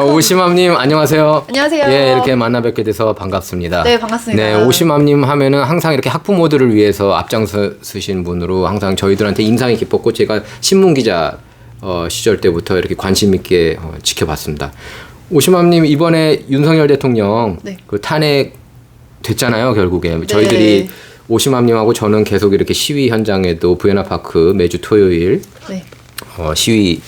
오시맘님 안녕하세요. 안녕하세요. 예, 이렇게 만나 뵙게 돼서 반갑습니다. 네, 반갑습니다. 네, 오시맘님 하면은 항상 이렇게 학부모들을 위해서 앞장서신 분으로 항상 저희들한테 인상이 깊었고 제가 신문 기자 시절 때부터 이렇게 관심 있게 지켜봤습니다. 오시맘님 이번에 윤석열 대통령 네. 그 탄핵 됐잖아요, 결국에. 저희들이 오시맘님하고 저는 계속 이렇게 시위 현장에도 부에나파크 매주 토요일 네. 시위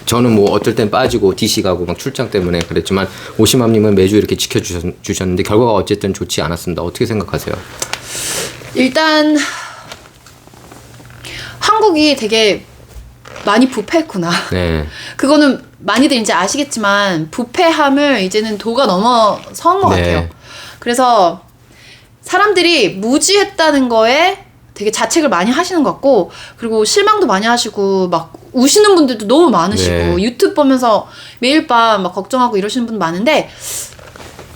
저는 뭐 어떨 땐 빠지고 DC 가고 막 출장 때문에 그랬지만 오시맘님은 매주 이렇게 지켜주셨는데 결과가 어쨌든 좋지 않았습니다. 어떻게 생각하세요? 일단 한국이 되게 많이 부패했구나. 네. 그거는 많이들 이제 아시겠지만 부패함을 이제는 도가 넘어선 것 네. 같아요. 그래서 사람들이 무지했다는 거에 되게 자책을 많이 하시는 것 같고, 그리고 실망도 많이 하시고 막 우시는 분들도 너무 많으시고 네. 유튜브 보면서 매일 밤 막 걱정하고 이러시는 분 많은데,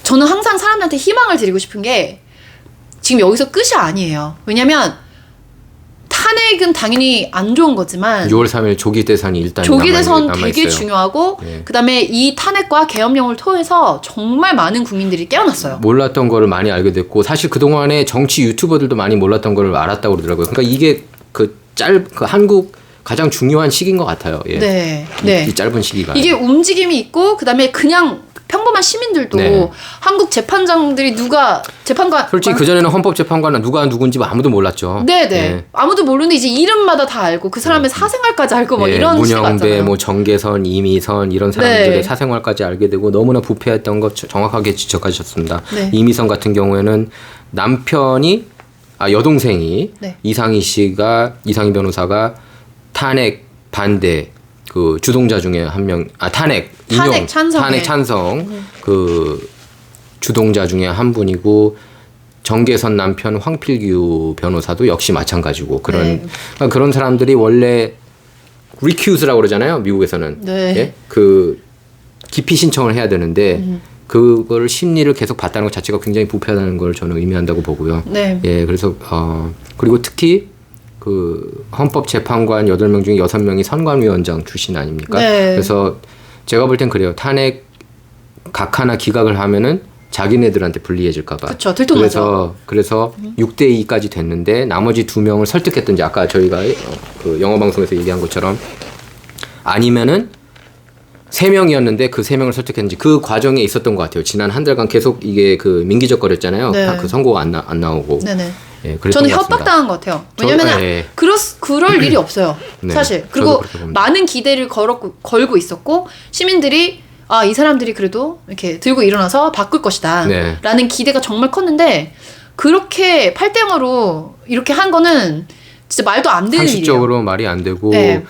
저는 항상 사람들한테 희망을 드리고 싶은 게 지금 여기서 끝이 아니에요. 왜냐면 탄핵은 당연히 안 좋은 거지만 6월 3일 조기 대선이 일단 조기 대선 남아있어요. 되게 중요하고 네. 그다음에 이 탄핵과 계엄령을 통해서 정말 많은 국민들이 깨어났어요. 몰랐던 거를 많이 알게 됐고 사실 그동안에 정치 유튜버들도 많이 몰랐던 거를 알았다고 그러더라고요. 그러니까 이게 그 한국 가장 중요한 시기인 것 같아요. 예. 네, 네. 이 짧은 시기가. 이게 움직임이 있고 그다음에 그냥 평범한 시민들도 네. 한국 재판장들이 누가 재판관 솔직히 그전에는 헌법재판관은 누가 누군지 아무도 몰랐죠. 네네 예. 아무도 모르는데 이제 이름마다 다 알고 그 사람의 사생활까지 알고 막 예, 이런 시대 문영배, 같잖아요. 뭐 정계선, 이미선 이런 사람들의 네. 사생활까지 알게 되고 너무나 부패했던 것 정확하게 지적하셨습니다. 네. 이미선 같은 경우에는 남편이 여동생이 네. 이상희 변호사가 탄핵 반대 그 주동자 중에 한 명, 탄핵 찬성 그 주동자 중에 한 분이고 정계선 남편 황필규 변호사도 역시 마찬가지고 그러니까 그런 사람들이 원래 리큐즈라고 그러잖아요, 미국에서는. 네. 예? 그 기피 신청을 해야 되는데 그걸 심리를 계속 봤다는 것 자체가 굉장히 부패하다는 걸 저는 의미한다고 보고요. 네. 예, 그래서 그리고 특히 그 헌법재판관 8명 중에 6명이 선관위원장 출신 아닙니까? 네. 그래서 제가 볼 땐 그래요. 탄핵 각하나 기각을 하면은 자기네들한테 불리해질까봐. 그쵸, 들통나죠. 그래서 6대2까지 됐는데 나머지 2명을 설득했던지 아까 저희가 그 영어 방송에서 얘기한 것처럼 아니면은 3명이었는데 그 3명을 설득했는지 그 과정에 있었던 것 같아요. 지난 한 달간 계속 이게 그 민기적거렸잖아요. 네. 그 선고가 안 나오고. 네네. 예, 그랬던 저는 것 같습니다. 협박당한 것 같아요. 왜냐면 예. 그럴 일이 없어요. 네, 사실. 저도 그리고 그렇게 봅니다. 많은 기대를 걸고 있었고 시민들이 이 사람들이 그래도 이렇게 들고 일어나서 바꿀 것이다 네. 라는 기대가 정말 컸는데 그렇게 8대 0으로 이렇게 한 거는 진짜 말도 안 되는 일이에요. 상식적으로 말이 안 되고 네.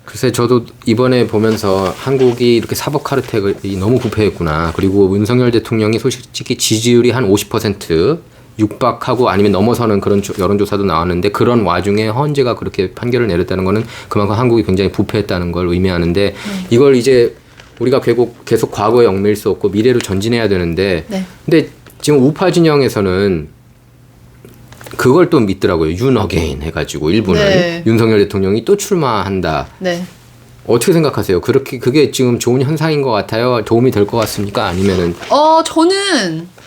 글쎄 저도 이번에 보면서 한국이 이렇게 사법 카르텔이 너무 부패했구나. 그리고 윤석열 대통령이 솔직히 지지율이 한 50% 육박하고 아니면 넘어서는 그런 여론조사도 나왔는데 그런 와중에 헌재가 그렇게 판결을 내렸다는 거는 그만큼 한국이 굉장히 부패했다는 걸 의미하는데 이걸 이제 우리가 계속 과거에 얽매일 수 없고 미래로 전진해야 되는데 근데 지금 우파 진영에서는 그걸 또 믿더라고요. 윤 어게인 해가지고 일부는 윤석열 대통령이 또 출마한다. 네. 어떻게 생각하세요? 그게 지금 좋은 현상인 것 같아요? 도움이 될 것 같습니까? 아니면은 저는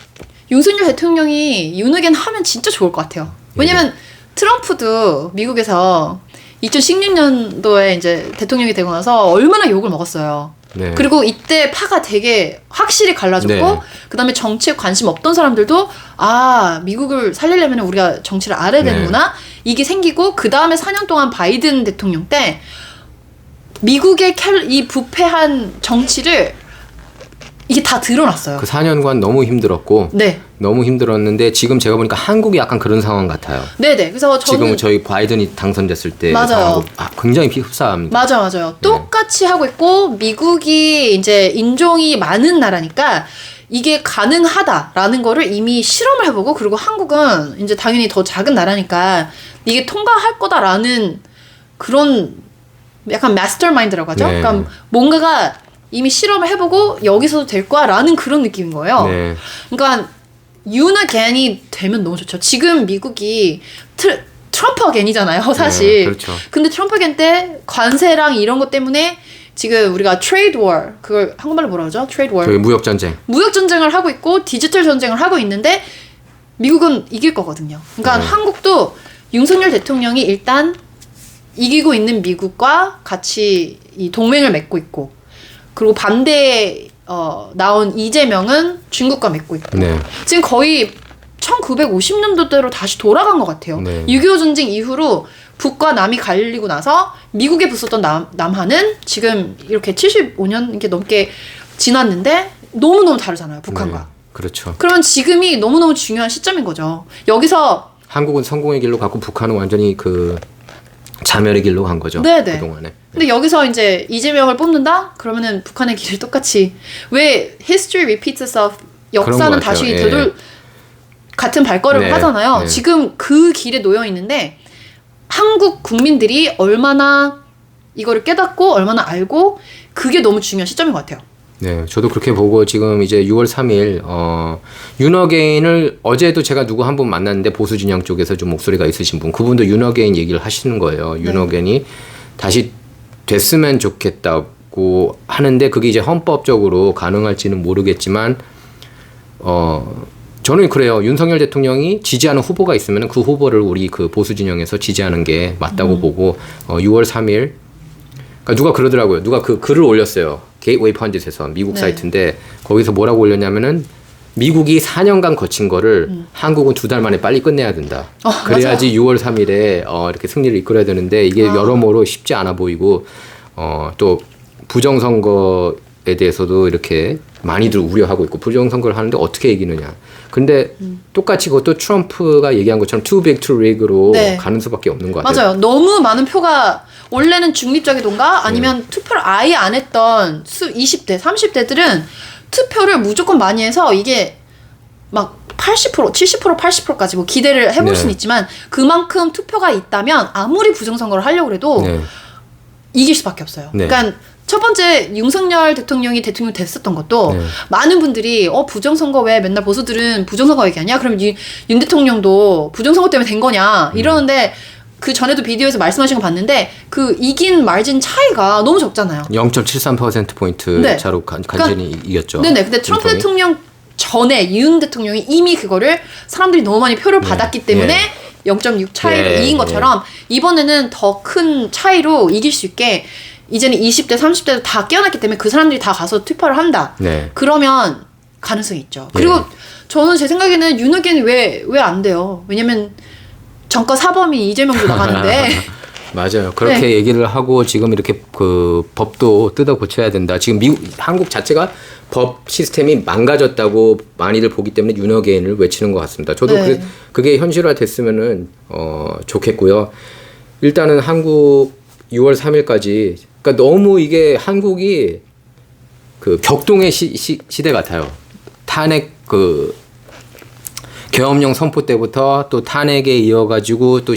윤석열 대통령이 윤어겐 하면 진짜 좋을 것 같아요. 왜냐면 트럼프도 미국에서 2016년도에 이제 대통령이 되고 나서 얼마나 욕을 먹었어요. 네. 그리고 이때 파가 되게 확실히 갈라졌고 네. 그다음에 정치에 관심 없던 사람들도 미국을 살리려면 우리가 정치를 알아야 되는구나 이게 생기고 그다음에 4년 동안 바이든 대통령 때 미국의 이 부패한 정치를 이게 다 드러났어요. 그 4년간 너무 힘들었고 네. 너무 힘들었는데 지금 제가 보니까 한국이 약간 그런 상황 같아요. 네네. 그래서 저는 지금 저희 바이든이 당선됐을 때 맞아요. 상황하고 굉장히 흡사합니다. 맞아요. 똑같이 하고 있고 미국이 이제 인종이 많은 나라니까 이게 가능하다라는 거를 이미 실험을 해보고 그리고 한국은 이제 당연히 더 작은 나라니까 이게 통과할 거다라는 그런 약간 마스터마인드라고 하죠. 네. 그러니까 뭔가가 이미 실험을 해보고 여기서도 될 거야라는 그런 느낌인 거예요. 네. 그러니까 유나겐이 되면 너무 좋죠. 지금 미국이 트럼프 어겐이잖아요, 사실. 네, 그렇죠. 근데 트럼프 어겐 때 관세랑 이런 것 때문에 지금 우리가 트레이드 워 그걸 한국말로 뭐라 그러죠? 트레이드 워. 저희 무역 전쟁. 무역 전쟁을 하고 있고 디지털 전쟁을 하고 있는데 미국은 이길 거거든요. 그러니까 한국도 윤석열 대통령이 일단 이기고 있는 미국과 같이 이 동맹을 맺고 있고 그리고 반대에 나온 이재명은 중국과 맺고 있고 네. 지금 거의 1950년도대로 다시 돌아간 것 같아요. 네. 6.25 전쟁 이후로 북과 남이 갈리고 나서 미국에 붙었던 남한은 지금 이렇게 75년 이렇게 넘게 지났는데 너무너무 다르잖아요. 북한과. 네. 그렇죠. 그러면 지금이 너무너무 중요한 시점인 거죠. 여기서 한국은 성공의 길로 갔고 북한은 완전히 그 자멸의 길로 간 거죠. 네네. 그동안에. 근데 여기서 이제 이재명을 뽑는다? 그러면은 북한의 길을 똑같이 왜 history repeats itself 역사는 다시 되돌 같은 발걸음을 네. 하잖아요. 네. 지금 그 길에 놓여 있는데 한국 국민들이 얼마나 이거를 깨닫고 얼마나 알고 그게 너무 중요한 시점인 것 같아요. 네, 저도 그렇게 보고 지금 이제 6월 3일 윤어게인을 어제도 제가 누구 한 분 만났는데 보수 진영 쪽에서 좀 목소리가 있으신 분 그분도 윤어게인 얘기를 하시는 거예요. 윤어게인이 다시 됐으면 좋겠다고 하는데 그게 이제 헌법적으로 가능할지는 모르겠지만 저는 그래요. 윤석열 대통령이 지지하는 후보가 있으면 그 후보를 우리 그 보수 진영에서 지지하는 게 맞다고 보고 6월 3일 그러니까 누가 그러더라고요. 누가 그 글을 올렸어요. 게이트웨이 펀딧에서 미국 사이트인데 거기서 뭐라고 올렸냐면은 미국이 4년간 거친 거를 한국은 2달 만에 빨리 끝내야 된다. 그래야지 6월 3일에 이렇게 승리를 이끌어야 되는데 이게 여러모로 쉽지 않아 보이고 또 부정선거에 대해서도 이렇게 많이들 우려하고 있고 부정선거를 하는데 어떻게 이기느냐. 근데 똑같이 그것도 트럼프가 얘기한 것처럼 too big to rig으로 네. 가는 수밖에 없는 것 같아요. 맞아요. 너무 많은 표가 원래는 중립적이던가 아니면 투표를 아예 안 했던 20대, 30대들은 투표를 무조건 많이 해서 이게 막 80%, 70%, 80%까지 뭐 기대를 해볼 수는 있지만 그만큼 투표가 있다면 아무리 부정선거를 하려고 해도 이길 수밖에 없어요. 네. 그러니까 첫 번째 윤석열 대통령이 대통령 됐었던 것도 많은 분들이 부정선거 왜 맨날 보수들은 부정선거 얘기하냐? 그럼 윤 대통령도 부정선거 때문에 된 거냐? 이러는데 그 전에도 비디오에서 말씀하신 거 봤는데 그 이긴 말진 차이가 너무 적잖아요. 0.73%포인트 네. 차로 간신히 이겼죠. 네네. 근데 트럼프 대통령 전에 윤 대통령이 이미 그거를 사람들이 너무 많이 표를 받았기 때문에 0.6 차이로 이긴 것처럼 이번에는 더 큰 차이로 이길 수 있게 이제는 20대, 30대도 다 깨어났기 때문에 그 사람들이 다 가서 투표를 한다. 그러면 가능성이 있죠. 그리고 저는 제 생각에는 윤핵관이 왜 안 돼요? 왜냐면 정권 사범인 이재명도 나가는데. 맞아요. 그렇게 얘기를 하고 지금 이렇게 그 법도 뜯어 고쳐야 된다. 지금 한국 자체가 법 시스템이 망가졌다고 많이들 보기 때문에 윤어게인을 외치는 것 같습니다. 저도 그게 현실화 됐으면은 좋겠고요. 일단은 한국 6월 3일까지 그러니까 너무 이게 한국이 그 격동의 시대 같아요. 탄핵 계엄령 선포 때부터 또 탄핵에 이어가지고 또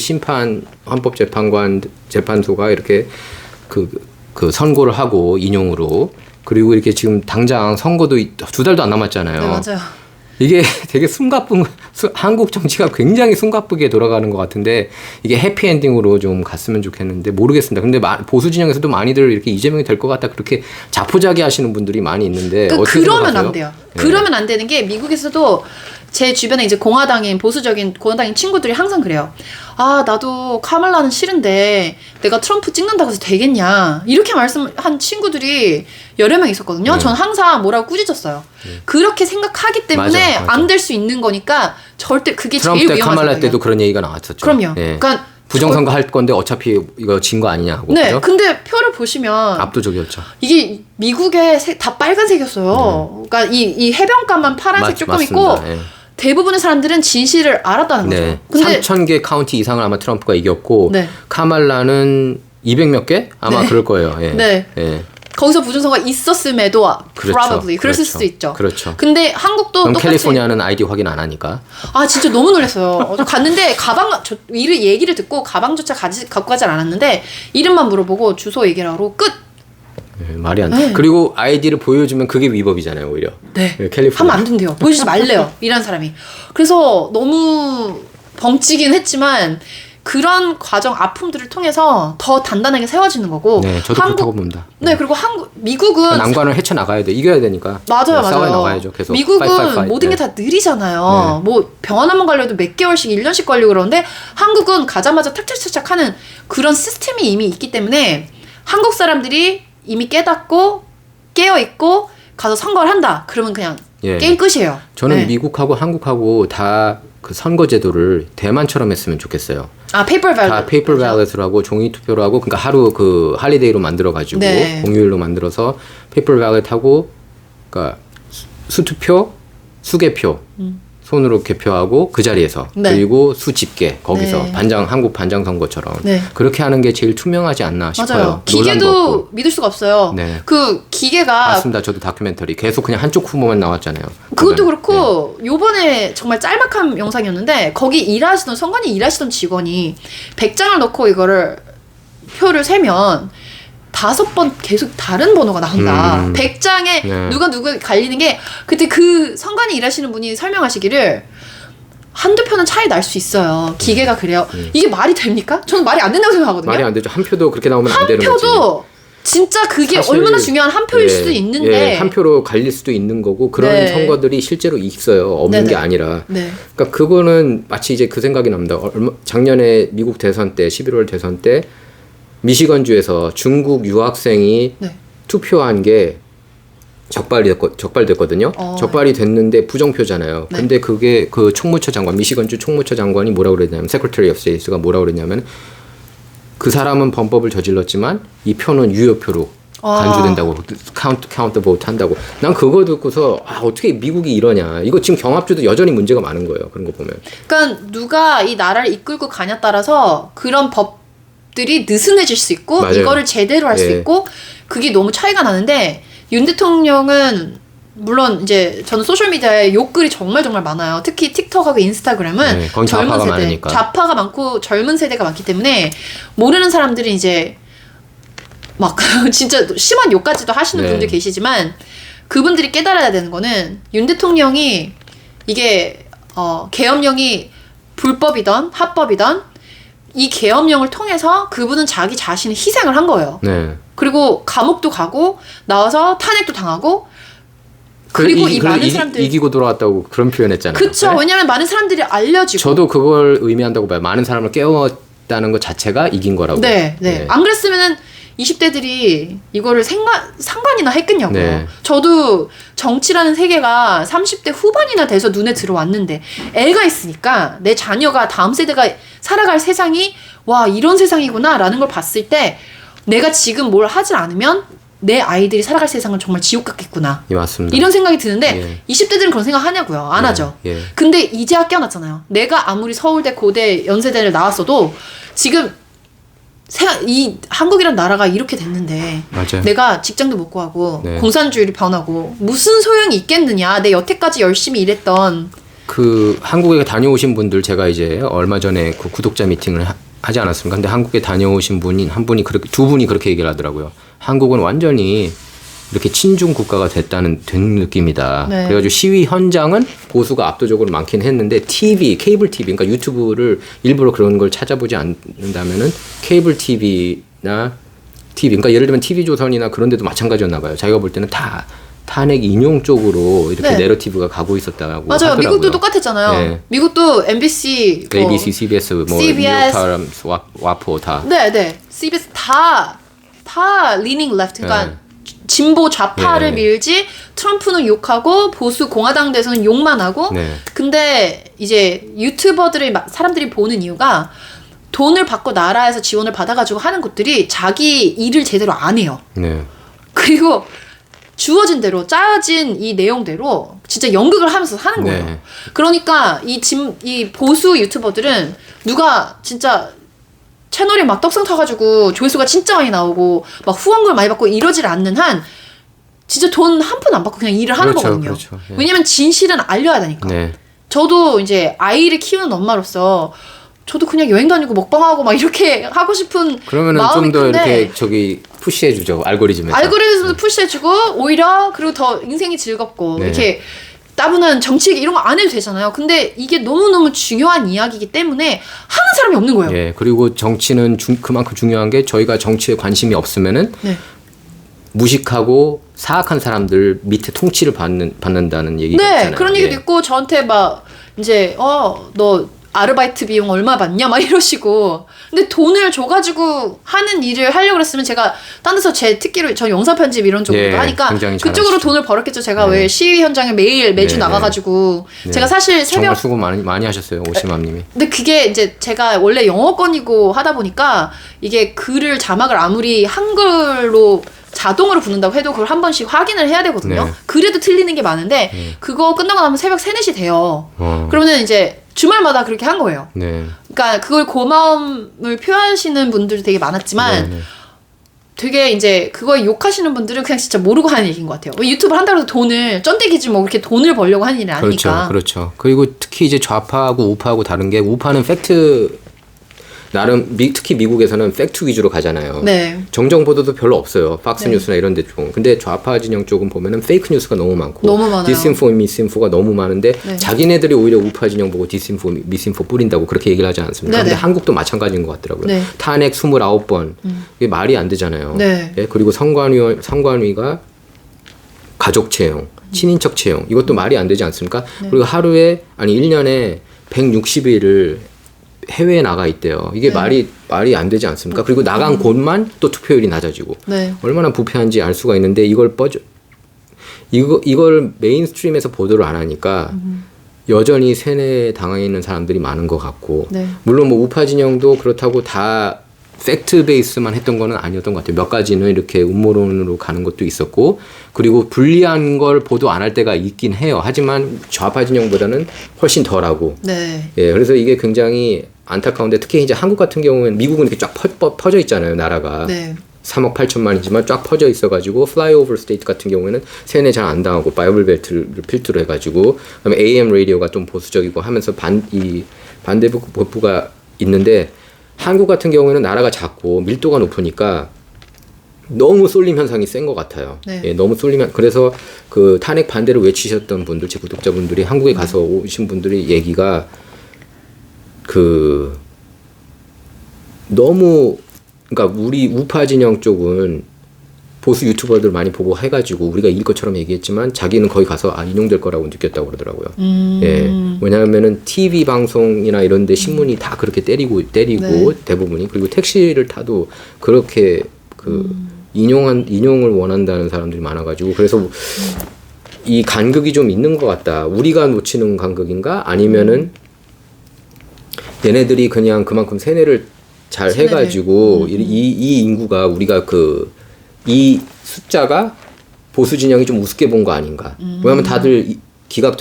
헌법재판소가 이렇게 그 선고를 하고 인용으로 그리고 이렇게 지금 당장 선거도 2달도 안 남았잖아요. 네, 맞아요. 이게 되게 한국 정치가 굉장히 숨가쁘게 돌아가는 것 같은데 이게 해피엔딩으로 좀 갔으면 좋겠는데 모르겠습니다. 근데 보수 진영에서도 많이들 이렇게 이재명이 될 것 같다 그렇게 자포자기 하시는 분들이 많이 있는데 어떻게 그러면 생각하세요? 안 돼요. 그러면 안 되는 게 미국에서도 제 주변에 이제 보수적인 공화당인 친구들이 항상 그래요. 아, 나도 카말라는 싫은데 내가 트럼프 찍는다고 해서 되겠냐. 이렇게 말씀한 친구들이 여러 명 있었거든요. 전 항상 뭐라고 꾸짖었어요. 그렇게 생각하기 때문에 안 될 수 있는 거니까 절대 그게 제일 위험한 트럼프 때 카말라 생각이에요. 때도 그런 얘기가 나왔었죠. 그럼요. 그러니까 부정선거 할 건데 어차피 이거 진 거 아니냐고. 네, 그죠? 근데 표를 보시면 압도적이었죠. 이게 미국의 다 빨간색이었어요. 그러니까 이 해변가만 파란색 조금 있고 대부분의 사람들은 진실을 알았다는 거죠. 근데 3,000개 카운티 이상을 아마 트럼프가 이겼고 카말라는 200 몇 개? 아마 그럴 거예요. 거기서 부정선거가 있었음에도 probably 그랬을 수도 있죠. 그렇죠. 근데 한국도 그럼 똑같이 캘리포니아는 아이디 확인 안 하니까. 아 진짜 너무 놀랐어요. 저 갔는데 얘기를 듣고 가방조차 갖고 가지 않았는데 이름만 물어보고 주소 얘기를 하고 끝. 말이 안 돼. 그리고 아이디를 보여주면 그게 위법이잖아요, 오히려. 캘리포니아. 하면 안 된대요. 보여주지 말래요. 이란 사람이. 그래서 너무 벙찌긴 했지만 그런 과정 아픔들을 통해서 더 단단하게 세워지는 거고. 네, 저도 그렇다고 봅니다. 네, 그리고 미국은 난관을 헤쳐나가야 돼. 이겨야 되니까. 맞아요, 네, 맞아요. 싸워 나가야죠. 계속. 미국은 fight. 모든 게 다 느리잖아요. 뭐 병원 한 번 가려도 몇 개월씩 1년씩 걸리고 그러는데 한국은 가자마자 탁탁탁탁 하는 그런 시스템이 이미 있기 때문에 한국 사람들이 이미 깨닫고 깨어있고 가서 선거를 한다. 그러면 그냥 게임 끝이에요. 저는 네. 미국하고 한국하고 다 그 선거 제도를 대만처럼 했으면 좋겠어요. 아, 페이퍼 발렛. 다 페이퍼 발렛으로 하고 종이 투표로 하고 그러니까 하루 그 할리데이로 만들어 가지고 네. 공휴일로 만들어서 페이퍼 발렛 하고 그러니까 수투표, 수개표 손으로 개표하고 그 자리에서 네. 그리고 수집계 거기서 네. 한국 반장 선거처럼 네. 그렇게 하는 게 제일 투명하지 않나 싶어요. 맞아요. 논란도 기계도 없고. 믿을 수가 없어요. 네. 그 기계가 맞습니다. 저도 다큐멘터리 계속 그냥 한쪽 후보만 나왔잖아요. 그것도 보면. 그렇고 요번에 정말 짤막한 영상이었는데 거기 일하시던 선관위 일하시던 직원이 100장을 넣고 이거를 표를 세면 5번 계속 다른 번호가 나온다. 100장에 네. 누가 갈리는 게 그때 그 선관위 일하시는 분이 설명하시기를 한두 표는 차이 날 수 있어요. 기계가 그래요. 이게 말이 됩니까? 저는 말이 안 된다고 생각하거든요. 말이 안 되죠. 한 표도 그렇게 나오면 안 한 되는 거지. 표도 진짜 그게 사실, 얼마나 중요한 한 표일 수도 있는데 한 표로 갈릴 수도 있는 거고 그런 네. 선거들이 실제로 있어요. 없는 네네. 게 아니라. 네. 그러니까 그거는 마치 이제 그 생각이 납니다. 작년에 미국 대선 때 11월 대선 때 미시건주에서 중국 유학생이 네. 투표한 게 적발됐거든요. 적발이 됐는데 부정표잖아요. 네. 근데 그게 그 총무처 장관, 미시건주 총무처 장관이 뭐라고 그랬냐면 Secretary of State가 뭐라고 그랬냐면 그 사람은 범법을 저질렀지만 이 표는 유효표로 간주된다고 카운트 보트 한다고. 난 그거 듣고서 어떻게 미국이 이러냐. 이거 지금 경합주도 여전히 문제가 많은 거예요. 그런 거 보면. 그러니까 누가 이 나라를 이끌고 가냐에 따라서 그런 법들이 느슨해질 수 있고 맞아요. 이거를 제대로 할 수 예. 있고 그게 너무 차이가 나는데 윤 대통령은 물론 이제 저는 소셜미디어에 욕글이 정말 많아요. 특히 틱톡하고 인스타그램은 네, 거기 젊은 좌파가 세대, 많으니까. 좌파가 많고 젊은 세대가 많기 때문에 모르는 사람들이 이제 막 진짜 심한 욕까지도 하시는 네. 분들 계시지만 그분들이 깨달아야 되는 거는 윤 대통령이 이게 계엄령이 불법이던 합법이던 이 계엄령을 통해서 그분은 자기 자신의 희생을 한 거예요. 네. 그리고 감옥도 가고 나와서 탄핵도 당하고 그리고 이 많은 사람들 이기고 돌아왔다고 그런 표현했잖아요. 그쵸. 네? 왜냐면 많은 사람들이 알려지고 저도 그걸 의미한다고 봐요. 많은 사람을 깨웠다는 것 자체가 이긴 거라고. 네. 안 그랬으면은 20대들이 이거를 상관이나 했겠냐고요. 네. 저도 정치라는 세계가 30대 후반이나 돼서 눈에 들어왔는데 애가 있으니까 내 자녀가 다음 세대가 살아갈 세상이 와 이런 세상이구나 라는 걸 봤을 때 내가 지금 뭘 하질 않으면 내 아이들이 살아갈 세상은 정말 지옥 같겠구나. 예, 맞습니다. 이런 생각이 드는데 20대들은 그런 생각 하냐고요. 안 하죠. 예. 근데 이제야 깨어났잖아요. 내가 아무리 서울대, 고대, 연세대를 나왔어도 지금 이 한국이란 나라가 이렇게 됐는데 맞아요. 내가 직장도 못 구하고 네. 공산주의를 변하고 무슨 소용이 있겠느냐. 내 여태까지 열심히 일했던 그 한국에 다녀오신 분들 제가 이제 얼마 전에 그 구독자 미팅을 하지 않았습니까? 근데 한국에 다녀오신 분이 두 분이 그렇게 얘기를 하더라고요. 한국은 완전히 이렇게 친중 국가가 된 느낌이다. 네. 그래가지고 시위 현장은 보수가 압도적으로 많긴 했는데 케이블 TV, 그러니까 유튜브를 일부러 그런 걸 찾아보지 않는다면은 케이블 TV나 TV, 그러니까 예를 들면 TV조선이나 그런 데도 마찬가지였나 봐요. 자기가 볼 때는 다 탄핵 인용 쪽으로 이렇게 네. 내러티브가 가고 있었다고 맞아요. 하더라고요. 미국도 똑같았잖아요. 네. 미국도 MBC, ABC, CBS, 뭐 CBS, 뉴욕 타임스, 와포 다. 네. CBS 다 leaning left. 그러니까 네. 진보 좌파를 네. 밀지 트럼프는 욕하고 보수 공화당 대해서는 욕만 하고 네. 근데 이제 유튜버들을 사람들이 보는 이유가 돈을 받고 나라에서 지원을 받아가지고 하는 것들이 자기 일을 제대로 안 해요. 네. 그리고 주어진 대로 짜여진 이 내용대로 진짜 연극을 하면서 하는 거예요. 네. 그러니까 이 보수 유튜버들은 누가 진짜 채널이 막 떡상 타가지고 조회수가 진짜 많이 나오고 막 후원금 많이 받고 이러질 않는 한 진짜 돈 한 푼 안 받고 그냥 일을 하는 그렇죠, 거거든요. 그렇죠. 네. 왜냐면 진실은 알려야 되니까. 네. 저도 이제 아이를 키우는 엄마로서 저도 그냥 여행 다니고 먹방하고 막 이렇게 하고 싶은 그러면은 마음이 좀 더 큰데 이렇게 저기 푸시해 주죠. 알고리즘에서. 알고리즘도 푸시해주고 오히려 그리고 더 인생이 즐겁고 네. 이렇게 따분한 정치 얘기 이런 거 안 해도 되잖아요. 근데 이게 너무너무 중요한 이야기이기 때문에 하는 사람이 없는 거예요. 예, 그리고 정치는 그만큼 중요한 게 저희가 정치에 관심이 없으면은 네. 무식하고 사악한 사람들 밑에 통치를 받는다는 얘기가 네, 있잖아요. 그런 얘기도 예. 있고 저한테 막 이제 너 아르바이트 비용 얼마 받냐 막 이러시고 근데 돈을 줘가지고 하는 일을 하려고 그랬으면 제가 딴 데서 제 특기로 저 영상 편집 이런 쪽으로 예, 하니까 굉장히 그쪽으로 잘하시죠. 돈을 벌었겠죠. 제가 네. 왜 시위 현장에 매주 네, 나가가지고 네. 제가 사실 새벽 정말 수고 많이 하셨어요, 오시맘님이. 근데 그게 이제 제가 원래 영어권이고 하다 보니까 이게 글을 자막을 아무리 한글로 자동으로 붙는다고 해도 그걸 한 번씩 확인을 해야 되거든요. 네. 그래도 틀리는 게 많은데 그거 끝나고 나면 새벽 3, 4시 돼요. 그러면 이제 주말마다 그렇게 한 거예요. 네. 그러니까 그걸 고마움을 표하시는 분들이 되게 많았지만 네. 되게 이제 그거에 욕하시는 분들은 그냥 진짜 모르고 하는 얘기인 것 같아요. 왜 유튜브를 한다고 해서 돈을 쩐대기지 뭐 그렇게 돈을 벌려고 하는 일이 아니니까. 그렇죠. 그리고 특히 이제 좌파하고 우파하고 다른 게 우파는 팩트 나름 특히 미국에서는 팩트 위주로 가잖아요. 네. 정정 보도도 별로 없어요. 팍스 네. 뉴스나 이런 데 좀. 근데 좌파 진영 쪽은 보면은 페이크 뉴스가 너무 많고 너무 많아요. 디스인포, 미스인포가 너무 많은데 네. 자기네들이 오히려 우파 진영 보고 디스인포, 미스인포 뿌린다고 그렇게 얘기를 하지 않습니까? 네네. 근데 한국도 마찬가지인 것 같더라고요. 네. 탄핵 29번. 이게 말이 안 되잖아요. 네. 예? 그리고 선관위가 가족 채용, 친인척 채용 이것도 말이 안 되지 않습니까? 네. 그리고 1년에 160일을 해외에 나가 있대요. 이게 네. 말이 안 되지 않습니까? 그리고 나간 곳만 또 투표율이 낮아지고 네. 얼마나 부패한지 알 수가 있는데 이걸 메인스트림에서 보도를 안 하니까 여전히 세뇌 당해 있는 사람들이 많은 것 같고 네. 물론 뭐 우파 진영도 그렇다고 다 팩트 베이스만 했던 거는 아니었던 것 같아요. 몇 가지는 이렇게 음모론으로 가는 것도 있었고 그리고 불리한 걸 보도 안 할 때가 있긴 해요. 하지만 좌파 진영보다는 훨씬 덜하고 네. 예, 그래서 이게 굉장히 안타까운데 특히 이제 한국 같은 경우에는 미국은 이렇게 쫙 퍼져 있잖아요, 나라가. 네. 3억 8천만이지만 쫙 퍼져 있어가지고 플라이오버 스테이트 같은 경우에는 세뇌 잘 안 당하고 바이블 벨트를 필두로 해가지고 그다음에 AM 라디오가 좀 보수적이고 하면서 반대부가 있는데 한국 같은 경우에는 나라가 작고 밀도가 높으니까 너무 쏠림 현상이 센 것 같아요. 네. 예, 너무 쏠리면 그래서 그 탄핵 반대를 외치셨던 분들, 제 구독자분들이 한국에 가서 오신 분들이 얘기가 그 너무 그러니까 우리 우파 진영 쪽은 보수 유튜버들 많이 보고 해가지고 우리가 이길 것처럼 얘기했지만 자기는 거기 가서 인용될 거라고 느꼈다고 그러더라고요. 예, 왜냐하면은 TV 방송이나 이런데 신문이 다 그렇게 때리고 네. 대부분이 그리고 택시를 타도 그렇게 그 인용을 원한다는 사람들이 많아가지고 그래서 이 간극이 좀 있는 것 같다. 우리가 놓치는 간극인가? 아니면은 얘네들이 그냥 그만큼 세뇌를 잘 해가지고 이 인구가 우리가 이 숫자가 보수 진영이 좀 우습게 본 거 아닌가? 왜냐면 다들 기각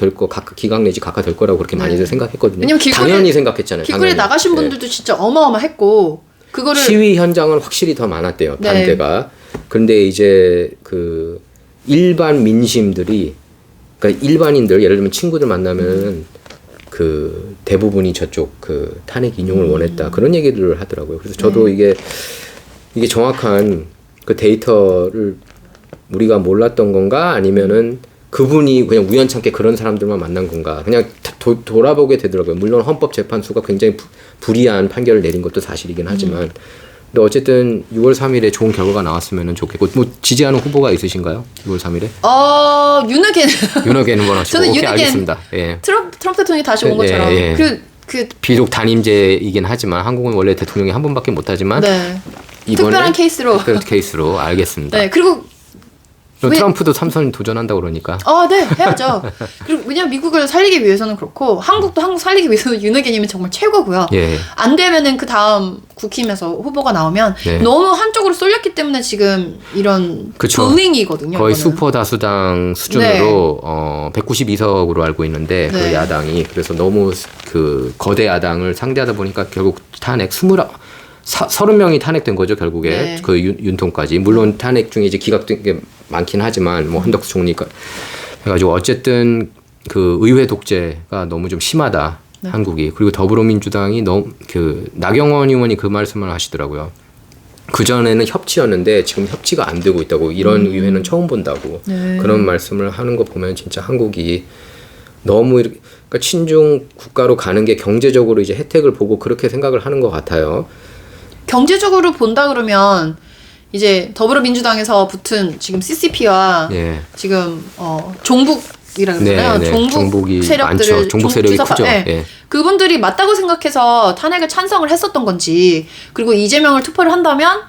내지 각하 될 거라고 그렇게 많이들 생각했거든요. 왜냐면 당연히 생각했잖아요. 길거리에 당연히. 나가신 네. 분들도 진짜 어마어마했고 그거를 시위 현장은 확실히 더 많았대요. 네. 반대가. 그런데 이제 그 일반 민심들이 그러니까 일반인들 예를 들면 친구들 만나면 그 대부분이 저쪽 그 탄핵 인용을 원했다 그런 얘기들을 하더라고요. 그래서 저도 이게 정확한 그 데이터를 우리가 몰랐던 건가 아니면은 그분이 그냥 우연찮게 그런 사람들만 만난 건가 그냥 돌아보게 되더라고요. 물론 헌법재판소가 굉장히 불이한 판결을 내린 것도 사실이긴 하지만 근데 어쨌든 6월 3일에 좋은 결과가 나왔으면 좋겠고 뭐 지지하는 후보가 있으신가요? 6월 3일에? 윤핵관 윤핵관은 원하시고 저는 오케이 윤핵관 알겠습니다. 예. 트럼프 대통령이 다시 온 것처럼 예. 그 비록 단임제이긴 하지만 한국은 원래 대통령이 한 번밖에 못하지만 네. 이번에 특별한 케이스로 특별한 케이스로 알겠습니다. 네 그리고 그럼 트럼프도 3선 도전한다고 그러니까. 네 해야죠. 그리고 왜냐면 미국을 살리기 위해서는 그렇고 한국도 한국 살리기 위해서는 윤핵관님은 정말 최고고요. 예. 안 되면은 그 다음 국힘에서 후보가 나오면 네. 너무 한쪽으로 쏠렸기 때문에 지금 이런 그쵸. 불링이거든요. 거의 이거는. 슈퍼 다수당 수준으로 192석으로 알고 있는데 네. 그 야당이 그래서 너무 그 거대 야당을 상대하다 보니까 결국 탄핵 30명이 탄핵된 거죠 결국에 네. 그 윤통까지 물론 탄핵 중에 이제 기각된 게 많긴 하지만 뭐 한덕수 총리가 해가지고 어쨌든 그 의회 독재가 너무 좀 심하다 네. 한국이 그리고 더불어민주당이 너무 그 나경원 의원이 그 말씀을 하시더라고요. 그 전에는 협치였는데 지금 협치가 안 되고 있다고 이런 의회는 처음 본다고 네. 그런 말씀을 하는 거 보면 진짜 한국이 너무 이렇게 그러니까 친중 국가로 가는 게 경제적으로 이제 혜택을 보고 그렇게 생각을 하는 것 같아요. 경제적으로 본다 그러면 이제 더불어민주당에서 붙은 지금 CCP와 예. 지금 종북이라 그러잖아요. 네, 종북 종북이 세력들을 많죠. 종북 세력이 크죠. 네. 예. 그분들이 맞다고 생각해서 탄핵을 찬성을 했었던 건지, 그리고 이재명을 투표를 한다면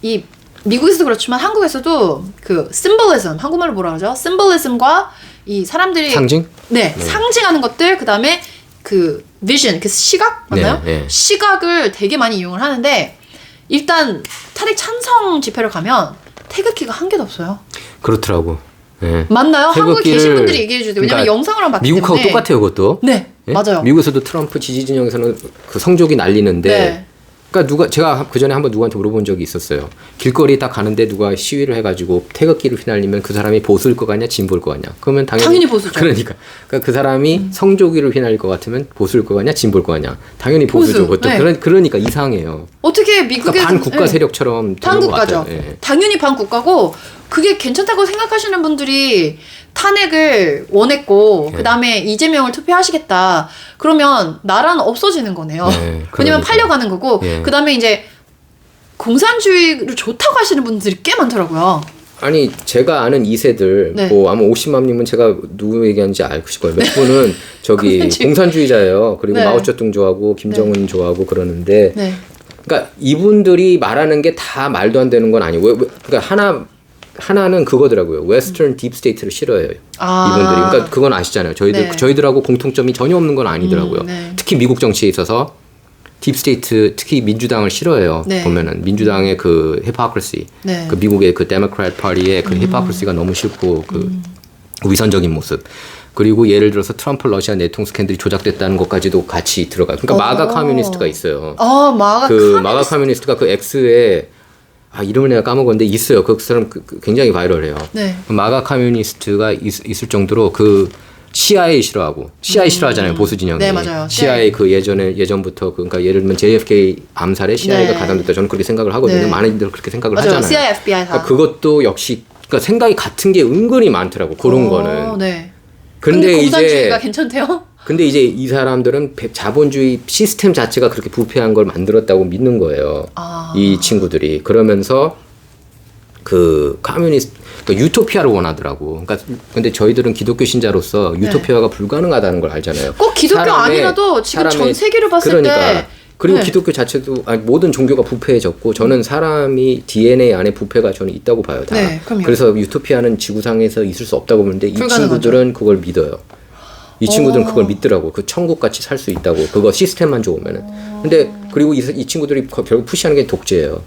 이 미국에서도 그렇지만 한국에서도 그 심볼리즘, 한국말로 뭐라 그러죠? 심볼리즘과 이 사람들이 상징? 네, 상징하는 것들, 그다음에 그 비전, 그 시각 맞나요? 네, 네. 시각을 되게 많이 이용을 하는데, 일단 탄핵 찬성 집회를 가면 태극기가 한 개도 없어요. 그렇더라고. 예. 맞나요? 한국에 태극기를- 계신 분들이 얘기해 주세요. 왜냐면 그러니까 영상으로 봤기 미국하고 때문에. 똑같아요, 그것도. 네, 예? 맞아요. 미국에서도 트럼프 지지 진영에서는 그 성족이 날리는데, 네. 그러니까 제가 그 전에 한번 누구한테 물어본 적이 있었어요. 길거리 딱 가는데 누가 시위를 해가지고 태극기를 휘날리면 그 사람이 보수일 것 같냐, 진보일 것 같냐? 그러면 당연히 보수죠. 그러니까 그 사람이 성조기를 휘날릴 것 같으면 보수일 것 같냐, 진보일 것 같냐? 당연히 보수죠. 보수, 보통 네. 그러니까 이상해요. 어떻게 미국에서 그러니까 반국가 세력처럼 되는 것 반국가죠. 같아요. 예. 당연히 반국가고, 그게 괜찮다고 생각하시는 분들이 탄핵을 원했고 예. 그다음에 이재명을 투표하시겠다. 그러면 나라는 없어지는 거네요. 네, 왜냐면 그러니까요. 팔려가는 거고. 예. 그다음에 이제 공산주의를 좋다고 하시는 분들이 꽤 많더라고요. 아니 제가 아는 2세들 네. 뭐 아마 50만님은 제가 누구 얘기하는지 알실 거예요. 몇 분은 저기 공산주의자예요. 그리고 네. 마오쩌둥 좋아하고 김정은 좋아하고 그러는데 네. 그러니까 이분들이 말하는 게 다 말도 안 되는 건 아니고 그러니까 하나는 그거더라고요. 웨스턴 딥스테이트를 싫어해요. 아. 이분들이. 그러니까 그건 아시잖아요. 네. 저희들하고 공통점이 전혀 없는 건 아니더라고요. 네. 특히 미국 정치에 있어서 딥스테이트 특히 민주당을 싫어해요. 네. 보면은 민주당의 그 히포크리시, 네. 그 미국의 그 데모크래트 파티의 그 히포크리시가 너무 싫고 그 위선적인 모습. 그리고 예를 들어서 트럼프 러시아 내통 스캔들이 조작됐다는 것까지도 같이 들어가요. 그러니까 마가 커뮤니스트가 있어요. 마가 마가 커뮤니스트가 그 X에 이름을 내가 까먹었는데 있어요. 그 사람 굉장히 바이럴해요. 네. 마가 커뮤니스트가 있을 정도로 그 CIA 싫어하고 CIA 싫어하잖아요. 보수 진영이. 네, 맞아요. CIA 그 예전부터 그러니까 예를 들면 JFK 암살에 CIA가 네. 가담됐다. 저는 그렇게 생각을 하거든요. 네. 많은 이들 그렇게 생각을 맞아요. 하잖아요. CIA, FBI 다. 그러니까 그것도 역시 그러니까 생각이 같은 게 은근히 많더라고. 그런 거는. 네. 근데 공산주의가 괜찮대요? 근데 이제 이 사람들은 자본주의 시스템 자체가 그렇게 부패한 걸 만들었다고 믿는 거예요. 이 친구들이. 그러면서 그 커뮤니스트, 그러니까 유토피아를 원하더라고. 그러니까 근데 저희들은 기독교 신자로서 유토피아가 불가능하다는 걸 알잖아요. 꼭 기독교 아니라도 지금 전 세계를 봤을 때 그리고 네. 기독교 자체도 모든 종교가 부패해졌고 저는 사람이 DNA 안에 부패가 저는 있다고 봐요. 다. 네, 그럼요. 그래서 유토피아는 지구상에서 있을 수 없다고 보는데 이 불가능하죠. 친구들은 그걸 믿어요. 이 친구들은 그걸 믿더라고. 그 천국 같이 살 수 있다고. 그거 시스템만 좋으면은. 근데 그리고 이 친구들이 결국 푸시하는 게 독재예요.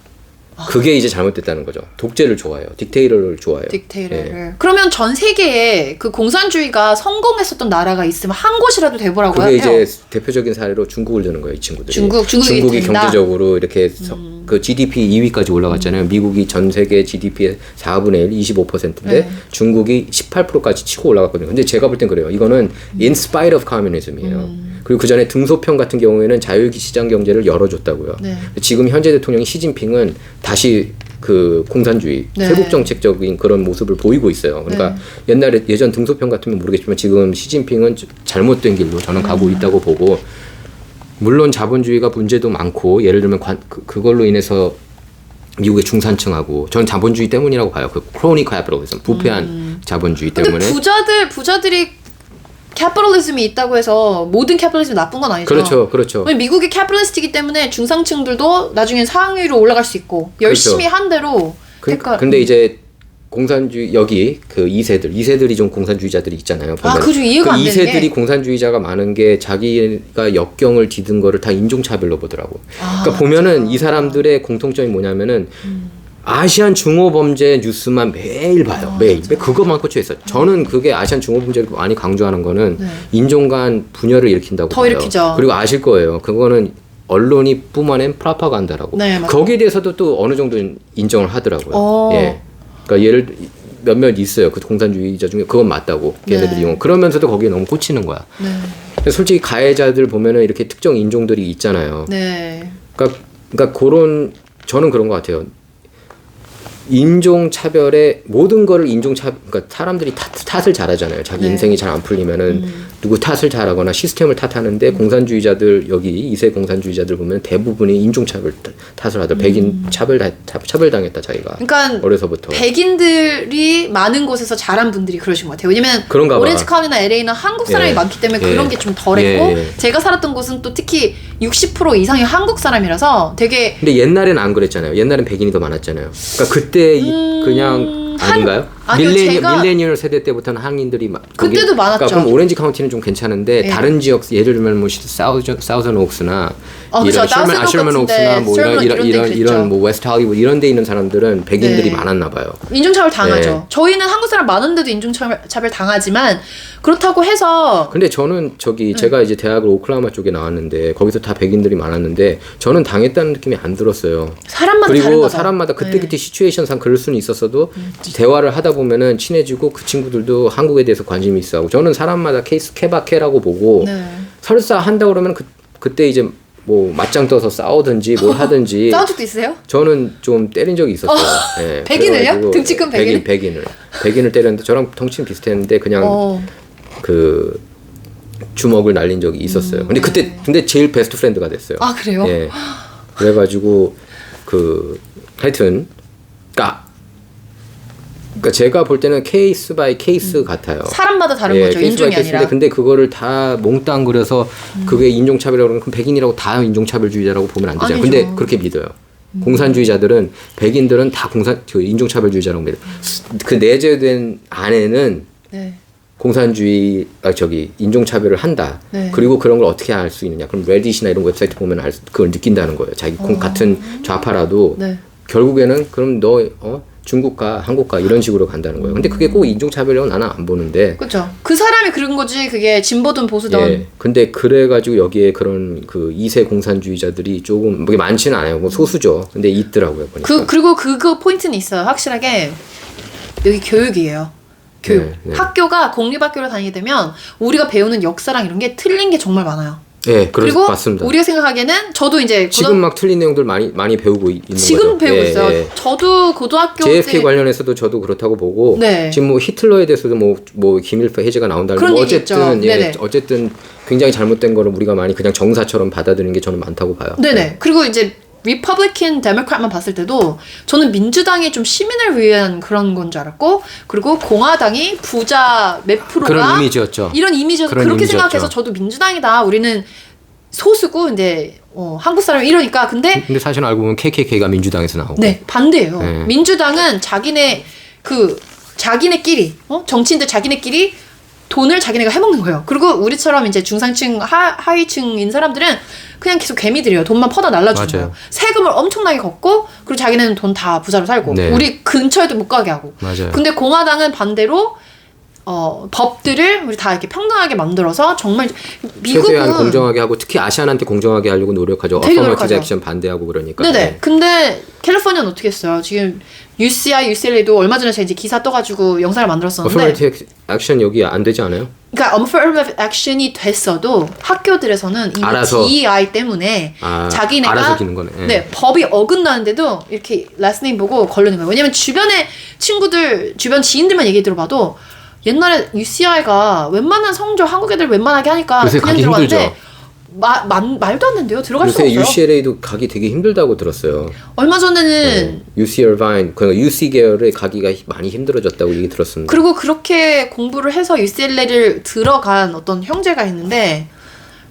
그게 이제 잘못됐다는 거죠. 독재를 좋아해요. 딕테이터를 좋아해요. 딕테이터를. 예. 그러면 전 세계에 그 공산주의가 성공했었던 나라가 있으면 한 곳이라도 돼보라고 그게 해요. 이제 대표적인 사례로 중국을 드는 거예요, 이 친구들이. 중국이 된다? 경제적으로 이렇게 그 GDP 2위까지 올라갔잖아요. 미국이 전 세계 GDP의 4분의 1, 25%인데 네. 중국이 18%까지 치고 올라갔거든요. 근데 제가 볼 땐 그래요. 이거는 in spite of communism이에요. 그리고 그 전에 등소평 같은 경우에는 자유시장 경제를 열어줬다고요. 네. 지금 현재 대통령이 시진핑은 다시 그 공산주의, 네. 세국 정책적인 그런 모습을 보이고 있어요. 그러니까 옛날에 예전 등소평 같으면 모르겠지만 지금 시진핑은 잘못된 길로 저는 가고 있다고 보고 물론 자본주의가 문제도 많고 예를 들면 그걸로 인해서 미국의 중산층하고 전 자본주의 때문이라고 봐요. 그 크로니 캐피탈리즘, 부패한 자본주의 근데 때문에. 부자들이 캐피탈리즘이 있다고 해서 모든 캐피탈리즘이 나쁜 건 아니죠. 그렇죠, 그렇죠. 왜냐면 미국이 캐피탈리스트이기 때문에 중상층들도 나중엔 상위로 올라갈 수 있고 열심히 한 대로 근데 이제 공산주의 여기 그 2세들이 좀 공산주의자들이 있잖아요. 보면. 그죠. 이해가 안 되는 2세들이 게. 공산주의자가 많은 게 자기가 역경을 디든 거를 다 인종차별로 보더라고. 그러니까 보면은 이 사람들의 공통점이 뭐냐면은 아시안 중호범죄 뉴스만 매일 봐요. 매일. 그것만 꽂혀 있어요. 저는 그게 아시안 중호범죄를 많이 강조하는 거는 인종 간 분열을 일으킨다고 더 봐요. 일으키죠. 그리고 아실 거예요. 그거는 언론이 뿜어낸 프로파간다라고. 네, 맞아요. 거기에 대해서도 또 어느 정도 인정을 하더라고요. 오. 예. 그러니까 예를 몇몇 있어요. 그 공산주의자 중에 그건 맞다고. 걔네들이 이용. 그러면서도 거기에 너무 꽂히는 거야. 네. 근데 솔직히 가해자들 보면은 이렇게 특정 인종들이 있잖아요. 네. 그러니까 그런 저는 그런 것 같아요. 인종 차별의 모든 거를 그러니까 사람들이 탓을 잘하잖아요. 자기 네. 인생이 잘 안 풀리면은 누구 탓을 잘하거나 시스템을 탓하는데 공산주의자들 여기 2세 공산주의자들 보면 대부분이 인종 차별 탓을 하더라고요. 백인 차별당했다 자기가. 그러니까 어려서부터. 백인들이 많은 곳에서 자란 분들이 그러신 것 같아요. 왜냐면 그런가 봐. 오렌지 카운티나 LA는 한국 사람이 예. 많기 때문에 예. 그런 게 좀 덜했고 예. 제가 살았던 곳은 또 특히 60% 이상이 한국 사람이라서 되게 근데 옛날에는 안 그랬잖아요. 옛날엔 백인이 더 많았잖아요. 그러니까 그때 그냥 아닌가요? 아니요, 제가- 밀레니얼 세대 때부터는 한인들이 그때도 많았죠. 그러니까 그럼 오렌지 카운티는 좀 괜찮은데 예. 다른 지역 예를 들면 뭐 사우전 옥스나 그쵸. 이런 사우전 오크 셔먼 옥스나 같은데, 뭐 셔먼 이런 데 그랬죠. 이런 뭐 웨스트 할리우드 이런 데 있는 사람들은 백인들이 네. 많았나 봐요. 인종차별 당하죠. 네. 저희는 한국 사람 많은데도 인종차별 당하지만 그렇다고 해서 근데 저는 제가 이제 대학을 오클라호마 쪽에 나왔는데 거기서 다 백인들이 많았는데 저는 당했다는 느낌이 안 들었어요. 사람마다 그리고 다른가 봐. 사람마다 네. 그때 시츄에이션상 그럴 수는 있었어도 대화를 하다 보면은 친해지고 그 친구들도 한국에 대해서 관심이 있어하고 저는 사람마다 케이스 케바케라고 보고 네. 설사 한다 그러면 그때 이제 뭐 맞짱 떠서 싸우든지 뭘 하든지 싸운 적도 있어요? 저는 좀 때린 적이 있었어요. 예, 백인을요? 그래가지고 등치 큰 백인? 백인을 때렸는데 저랑 덩치는 비슷했는데 그냥 그 주먹을 날린 적이 있었어요. 근데 근데 제일 베스트 프렌드가 됐어요. 아 그래요? 예. 그래가지고 하여튼 그러니까 제가 볼 때는 케이스 바이 케이스 같아요. 사람마다 다른 거죠. 케이스 바이 인종이 케이스인데 아니라. 근데 그거를 다 몽땅 그려서 그게 인종차별이라고 그러면 그럼 백인이라고 다 인종차별주의자라고 보면 안 되잖아요. 아니죠. 근데 그렇게 믿어요. 공산주의자들은 백인들은 다 인종차별주의자라고 믿어요. 그 내재된 안에는 네. 공산주의 인종차별을 한다. 네. 그리고 그런 걸 어떻게 알 수 있느냐? 그럼 레딧이나 이런 웹사이트 보면 그걸 느낀다는 거예요. 자기 같은 좌파라도 네. 결국에는 그럼 너 중국 가 한국 가 이런 식으로 간다는 거예요. 근데 그게 꼭 인종차별이라고 나는 안 보는데. 그렇죠. 그 사람이 그런 거지. 그게 진보든 보수든. 예. 근데 그래가지고 여기에 그런 그 2세 공산주의자들이 조금 뭐 많지는 않아요. 뭐 소수죠. 근데 있더라고요. 보니까. 그리고 그거 포인트는 있어요. 확실하게 여기 교육이에요. 교육. 네, 네. 학교가 공립학교를 다니게 되면 우리가 배우는 역사랑 이런 게 틀린 게 정말 많아요. 예, 그리고 맞습니다. 우리가 생각하기에는 저도 이제 지금 막 틀린 내용들 많이 배우고 있는 지금 거죠. 배우고 예, 있어요. 예. 저도 고등학교 JFK 때 관련해서도 저도 그렇다고 보고 네. 지금 뭐 히틀러에 대해서도 뭐 기밀 해제가 나온다는 그런 뭐 얘기 있죠. 어쨌든 네네. 어쨌든 굉장히 잘못된 거를 우리가 많이 그냥 정사처럼 받아들이는 게 저는 많다고 봐요. 네네. 그리고 이제 리퍼블리칸 데모크рат만 봤을 때도 저는 민주당이 좀 시민을 위한 그런 건 줄 알았고 그리고 공화당이 부자 몇 프로가 그런 이미지였죠. 이런 이미지여서 그런 그렇게 이미지였죠. 생각해서 저도 민주당이다. 우리는 소수고 근데 한국 사람 이러니까 근데 사실 알고 보면 KKK가 민주당에서 나오고. 네 반대예요. 네. 민주당은 자기네끼리 정치인들 자기네끼리 돈을 자기네가 해먹는 거예요. 그리고 우리처럼 이제 중상층 하위층인 사람들은 그냥 계속 개미들이에요. 돈만 퍼다 날라주는 맞아요. 거예요. 세금을 엄청나게 걷고 그리고 자기네는 돈 다 부자로 살고 네. 우리 근처에도 못 가게 하고. 맞아요. 근데 공화당은 반대로 법들을 우리 다 이렇게 평등하게 만들어서 정말 미국은 최대한 공정하게 하고 특히 아시안한테 공정하게 하려고 노력하죠. 되게 어퍼머티브 노력하죠. 액션 반대하고 그러니까. 네네. 네. 근데 캘리포니아는 어떻게 했어요? 지금 UCI, UCLA도 얼마 전에 제가 이제 기사 떠가지고 영상을 만들었었는데 어퍼머티브 액션 여기 안 되지 않아요? 그러니까 affirmative action이 됐어도 학교들에서는 이미 알아서. DEI 때문에 자기네가 알아서 기는 거네. 예. 네, 법이 어긋나는데도 이렇게 last name 보고 걸르는 거예요. 왜냐면 주변에 친구들, 주변 지인들만 얘기 들어봐도 옛날에 UCI가 웬만한 성적 한국 애들 웬만하게 하니까 요새 그냥 가기 들어갔는데 힘들죠. 말도 안 된대요. 들어갈 수가 요새 없어요. UCLA도 가기 되게 힘들다고 들었어요. 얼마 전에는 UC Irvine, 그러니까 UC 계열에 가기가 많이 힘들어졌다고 얘기 들었습니다. 그리고 그렇게 공부를 해서 UCLA를 들어간 어떤 형제가 있는데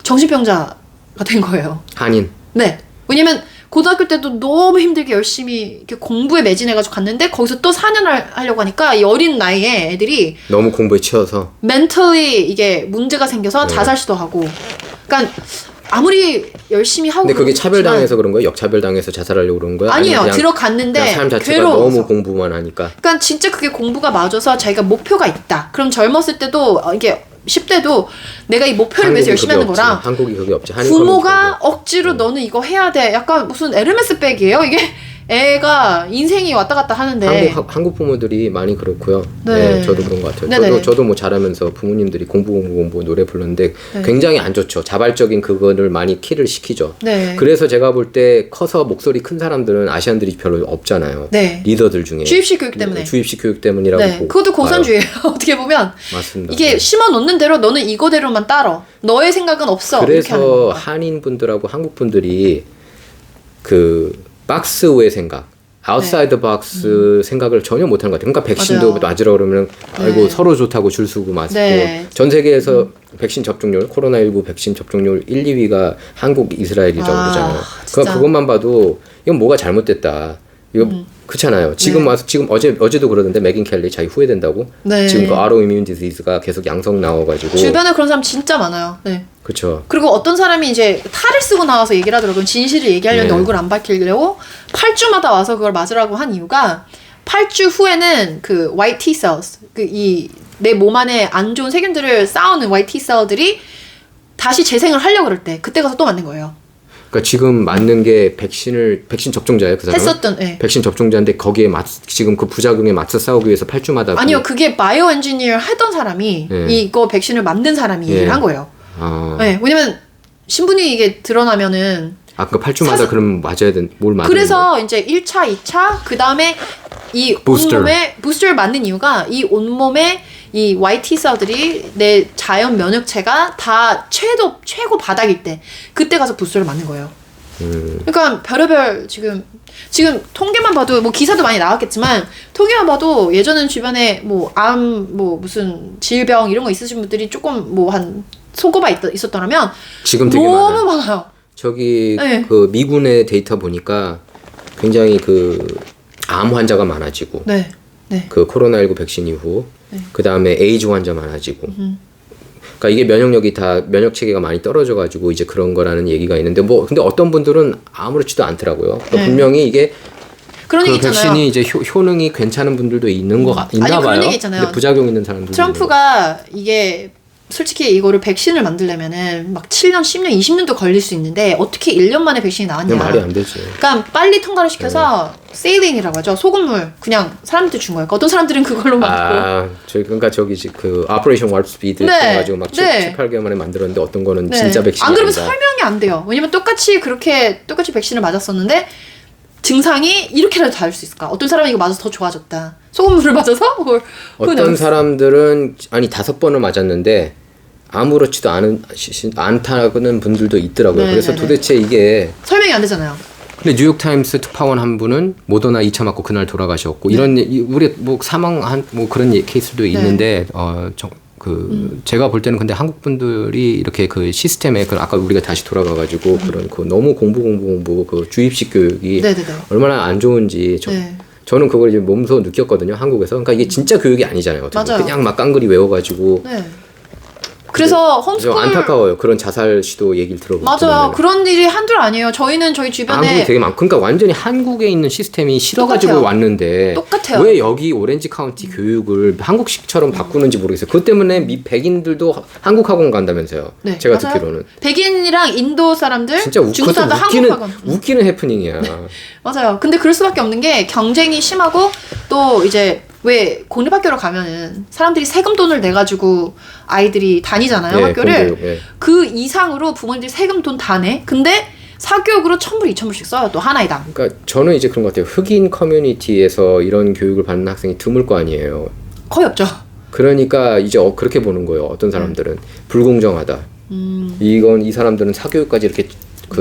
정신병자가 된 거예요. 한인. 네. 왜냐면 고등학교 때도 너무 힘들게 열심히 이렇게 공부에 매진해가지고 갔는데 거기서 또 4년을 하려고 하니까 이 어린 나이에 애들이 너무 공부에 치여서. 멘털리 이게 문제가 생겨서 네. 자살 시도하고 그러니까 아무리 열심히 하고 근데 그게 그렇지만 차별당해서 그런 거예요? 역차별당해서 자살하려고 그런 거예요? 아니에요. 아니면 그냥 들어갔는데 삶 자체가 괴로워서. 너무 공부만 하니까. 그러니까 진짜 그게 공부가 맞아서 자기가 목표가 있다. 그럼 젊었을 때도 이게 10대도 내가 이 목표를 위해서 열심히 하는 거랑 한국이 그게 없지. 한인 부모가 커뮤니티가. 억지로 너는 이거 해야 돼. 약간 무슨 에르메스 백이에요. 이게 애가 인생이 왔다 갔다 하는데 한국 부모들이 많이 그렇고요. 네. 네, 저도 그런 것 같아요. 네네. 저도 뭐 자라면서 부모님들이 공부 노래 부르는데 네. 굉장히 안 좋죠. 자발적인 그거를 많이 키를 시키죠. 네. 그래서 제가 볼 때 커서 목소리 큰 사람들은 아시안들이 별로 없잖아요. 네. 리더들 중에 주입식 교육 때문에. 주입식 교육 때문이라고 네. 보고 그것도 공산주의예요. 어떻게 보면 맞습니다. 이게 심어 놓는 대로 너는 이거대로만 따라. 너의 생각은 없어. 이렇게 하는 그래서 거예요. 한인 분들하고 한국 분들이 그 박스 외 생각, 아웃사이드 박스 생각을 전혀 못하는 것 같아요. 그러니까 백신도 맞아요. 맞으러 그러면 아이고 네. 서로 좋다고 줄 서고 맞고 네. 전 세계에서 백신 접종률, 코로나19 백신 접종률 1, 2위가 한국, 이스라엘이라고 그러잖아요. 진짜. 그것만 봐도 이건 뭐가 잘못됐다. 이거 그렇잖아요. 지금 네. 와서 지금 어제도 그러던데 맥인 켈리 자기 후회된다고. 네. 지금 그 아로이뮤 디지즈가 계속 양성 나와가지고. 주변에 그런 사람 진짜 많아요. 네. 그렇죠. 그리고 어떤 사람이 이제 탈을 쓰고 나와서 얘기를 하더라고요. 진실을 얘기하려는데 네. 얼굴 안 밝히려고 8주마다 와서 그걸 맞으라고 한 이유가 8주 후에는 그 white T cells, 그 이 내 몸 안에 안 좋은 세균들을 쌓아놓은 white T cell들이 다시 재생을 하려고 그럴 때 그때 가서 또 맞는 거예요. 그러니까 지금 맞는 게 백신 접종자예요, 그 사람은? 했었던, 예. 백신 접종자인데 거기에 지금 그 부작용에 맞서 싸우기 위해서 8주마다 아니요, 그게 바이오 엔지니어 하던 사람이 네. 이거 백신을 만든 사람이 예. 얘기를 한 거예요. 네, 왜냐면 신분이 이게 드러나면은 그 8주마다 그럼 뭘 맞아야 그래서 이제 1차, 2차, 그 다음에 이 부스터. 온몸에 부스터를 맞는 이유가 이 온몸에 이 white T 셀들이 내 자연 면역체가 다 최고 바닥일 때 그때 가서 부스터를 맞는 거예요. 그러니까 별의별 지금 통계만 봐도 뭐 기사도 많이 나왔겠지만 통계만 봐도 예전엔 주변에 뭐 암 뭐 무슨 질병 이런 거 있으신 분들이 조금 뭐 한 손꼽아 있었더라면 지금 되게 너무 많아요. 많아요. 저기 네. 그 미군의 데이터 보니까 굉장히 그 암 환자가 많아지고 네, 네, 그 코로나19 백신 이후 네. 그 다음에 에이즈 환자 많아지고 그러니까 이게 면역 체계가 많이 떨어져가지고 이제 그런 거라는 얘기가 있는데 뭐 근데 어떤 분들은 아무렇지도 않더라고요. 그러니까 네. 분명히 이게 그런 그 얘기 있잖아요. 백신이 이제 효능이 괜찮은 분들도 있나 아니, 봐요. 그런 얘기 있잖아요. 근데 부작용 있는 사람들도 트럼프가 이게 솔직히 이거를 백신을 만들려면은 막 7년, 10년, 20년도 걸릴 수 있는데 어떻게 1년 만에 백신이 나왔냐. 있는 말이 안 되지. 그러니까 빨리 통과를 시켜서 세일링이라고 하죠. 소금물 그냥 사람한테 준 거예요. 어떤 사람들은 그걸로 맞고. 그러니까 저기 그 오퍼레이션 warp speed 네. 해가지고 막 네. 7, 8개월 만에 만들었는데 어떤 거는 네. 진짜 백신이 안 그러면 아니다. 설명이 안 돼요. 왜냐면 똑같이 백신을 맞았었는데 증상이 이렇게라도 다를 수 있을까? 어떤 사람은 이거 맞아서 더 좋아졌다. 소금물을 맞아서? 어떤 사람들은 5번을 맞았는데 아무렇지도 않다는 분들도 있더라고요. 네, 그래서 네, 네. 도대체 이게 설명이 안 되잖아요. 근데 뉴욕타임스 특파원 한 분은 모더나 2차 맞고 그날 돌아가셨고 네. 이런 우리 뭐 사망한 뭐 그런 케이스도 있는데 제가 볼 때는 근데 한국 분들이 이렇게 그 시스템에 그 아까 우리가 다시 돌아가가지고 그런 그 너무 공부 그 주입식 교육이 네네네. 얼마나 안 좋은지 네. 저는 그걸 이제 몸소 느꼈거든요, 한국에서. 그러니까 이게 진짜 교육이 아니잖아요. 어떻게 보면. 맞아요. 그냥 막 깡그리 외워가지고. 네. 그래서 좀 홈스쿨 안타까워요. 그런 자살 시도 얘기를 들어보면. 맞아요. 그런 일이 한둘 아니에요. 저희는 저희 주변에 한국이 되게 많고, 그러니까 완전히 한국에 있는 시스템이 싫어가지고 똑같아요. 왔는데 똑같아요. 왜 여기 오렌지 카운티 교육을 한국식처럼 바꾸는지 모르겠어요. 그것 때문에 백인들도 한국 학원 간다면서요. 네, 제가 맞아요. 듣기로는. 백인이랑 인도 사람들, 진짜 중국 사람들 한국 학원. 웃기는 해프닝이야. 맞아요. 근데 그럴 수밖에 없는 게 경쟁이 심하고 또 이제 왜 공립학교로 가면은 사람들이 세금 돈을 내 가지고 아이들이 다니잖아요, 예, 학교를. 공교육, 예. 그 이상으로 부모님들이 세금 돈 다 내. 근데 사교육으로 1,000불, 2,000불씩 써요. 또 하나이당. 그러니까 저는 이제 그런 것 같아요. 흑인 커뮤니티에서 이런 교육을 받는 학생이 드물 거 아니에요. 거의 없죠. 그러니까 이제 그렇게 보는 거예요. 어떤 사람들은 불공정하다. 이 사람들은 사교육까지 이렇게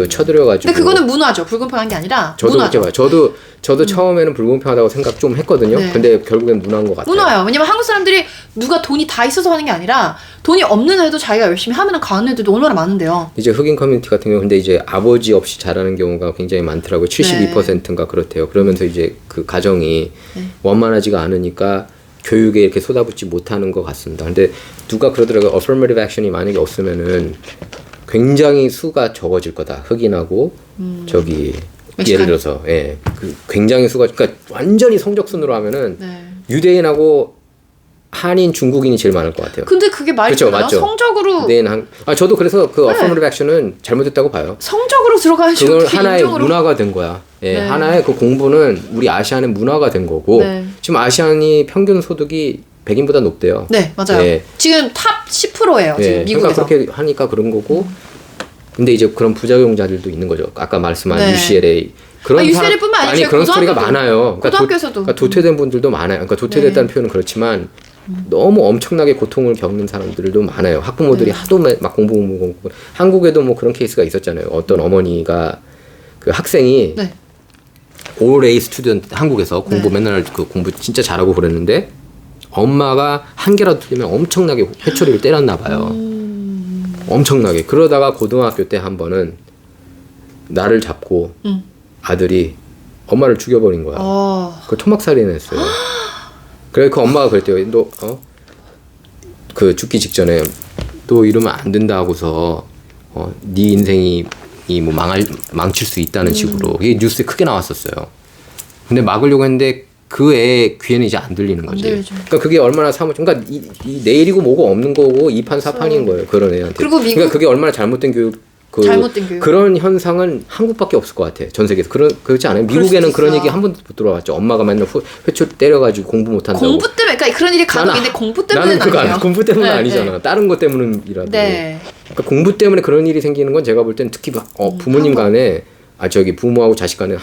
쳐들여가지고. 근데 그거는 문화죠. 불공평한 게 아니라 저도 문화죠. 그렇게 봐요. 저도 처음에는 불공평하다고 생각 좀 했거든요. 네. 근데 결국엔 문화인 것 같아요. 문화예요. 왜냐면 한국 사람들이 누가 돈이 다 있어서 하는 게 아니라 돈이 없는 애도 자기가 열심히 하면 가는 애들도 얼마나 많은데요. 이제 흑인 커뮤니티 같은 경우 근데 이제 아버지 없이 자라는 경우가 굉장히 많더라고요. 72%인가 그렇대요. 그러면서 이제 그 가정이 네. 원만하지가 않으니까 교육에 이렇게 쏟아붓지 못하는 것 같습니다. 근데 누가 그러더라고요. affirmative action이 만약에 없으면은 굉장히 수가 적어질 거다. 흑인하고 저기 멕시칸. 예를 들어서 굉장히 수가 그러니까 완전히 성적순으로 하면은 네. 유대인하고 한인, 중국인이 제일 많을 것 같아요. 근데 그게 말이 그쵸, 되나요? 맞죠. 성적으로 유대인 저도 그래서 그 네. affirmative action은 잘못됐다고 봐요. 성적으로 들어가야지 그걸 어떻게 하나의 인종으로. 문화가 된 거야. 예, 네. 하나의 그 공부는 우리 아시안의 문화가 된 거고 네. 지금 아시안이 평균 소득이 백인보다 높대요. 네, 맞아요. 예. 지금 탑 10%예요. 예, 지금 미국에서. 그러니까 그렇게 하니까 그런 거고. 근데 이제 그런 부작용자들도 있는 거죠. 아까 말씀한 네. UCLA 그런 UCLA뿐만 아니라 저희 그런 스토리가 고등학교도- 많아요. 고등학교에서도. 그러니까 도태된 분들도 많아요. 그러니까 도태됐다는 표현은 그렇지만 너무 엄청나게 고통을 겪는 사람들도 많아요. 학부모들이 네. 하도 막 공부. 한국에도 뭐 그런 케이스가 있었잖아요. 어떤 어머니가 그 학생이 네. 올 A 스튜던트 한국에서 공부 네. 맨날 그 공부 진짜 잘하고 그랬는데 엄마가 한 개라도 틀리면 엄청나게 회초리를 때렸나 봐요. 엄청나게. 그러다가 고등학교 때 한 번은 나를 잡고 아들이 엄마를 죽여버린 거야. 그 토막살인했어요. 그래 그 엄마가 그랬대요. 너 그 죽기 직전에 너 이러면 안 된다 하고서 네 인생이 뭐 망칠 수 있다는 식으로 이게 뉴스에 크게 나왔었어요. 근데 막으려고 했는데 그 애 귀에는 이제 안 들리는 거지. 들리죠. 그러니까 그게 얼마나 그러니까 이 내일이고 뭐고 없는 거고 이판사판인 거예요. 그런 애한테. 그리고 미국- 그러니까 그게 얼마나 잘못된 교육. 잘못된 교육. 그런 현상은 한국밖에 없을 것 같아. 전 세계에서. 그렇지 않아요? 그럴 미국에는 수도 그런 있어. 얘기 한 번도 못 들어봤죠. 엄마가 맨날 회초 때려가지고 공부 못한다고. 공부 때문에 그러니까 그런 일이 간혹 있는데 공부 때문은 나는 그거 아니에요. 공부 때문은 네, 아니잖아. 다른 것 때문이라도. 네. 그러니까 공부 때문에 그런 일이 생기는 건 제가 볼 땐 특히 부모님 간에 부모하고 자식 간에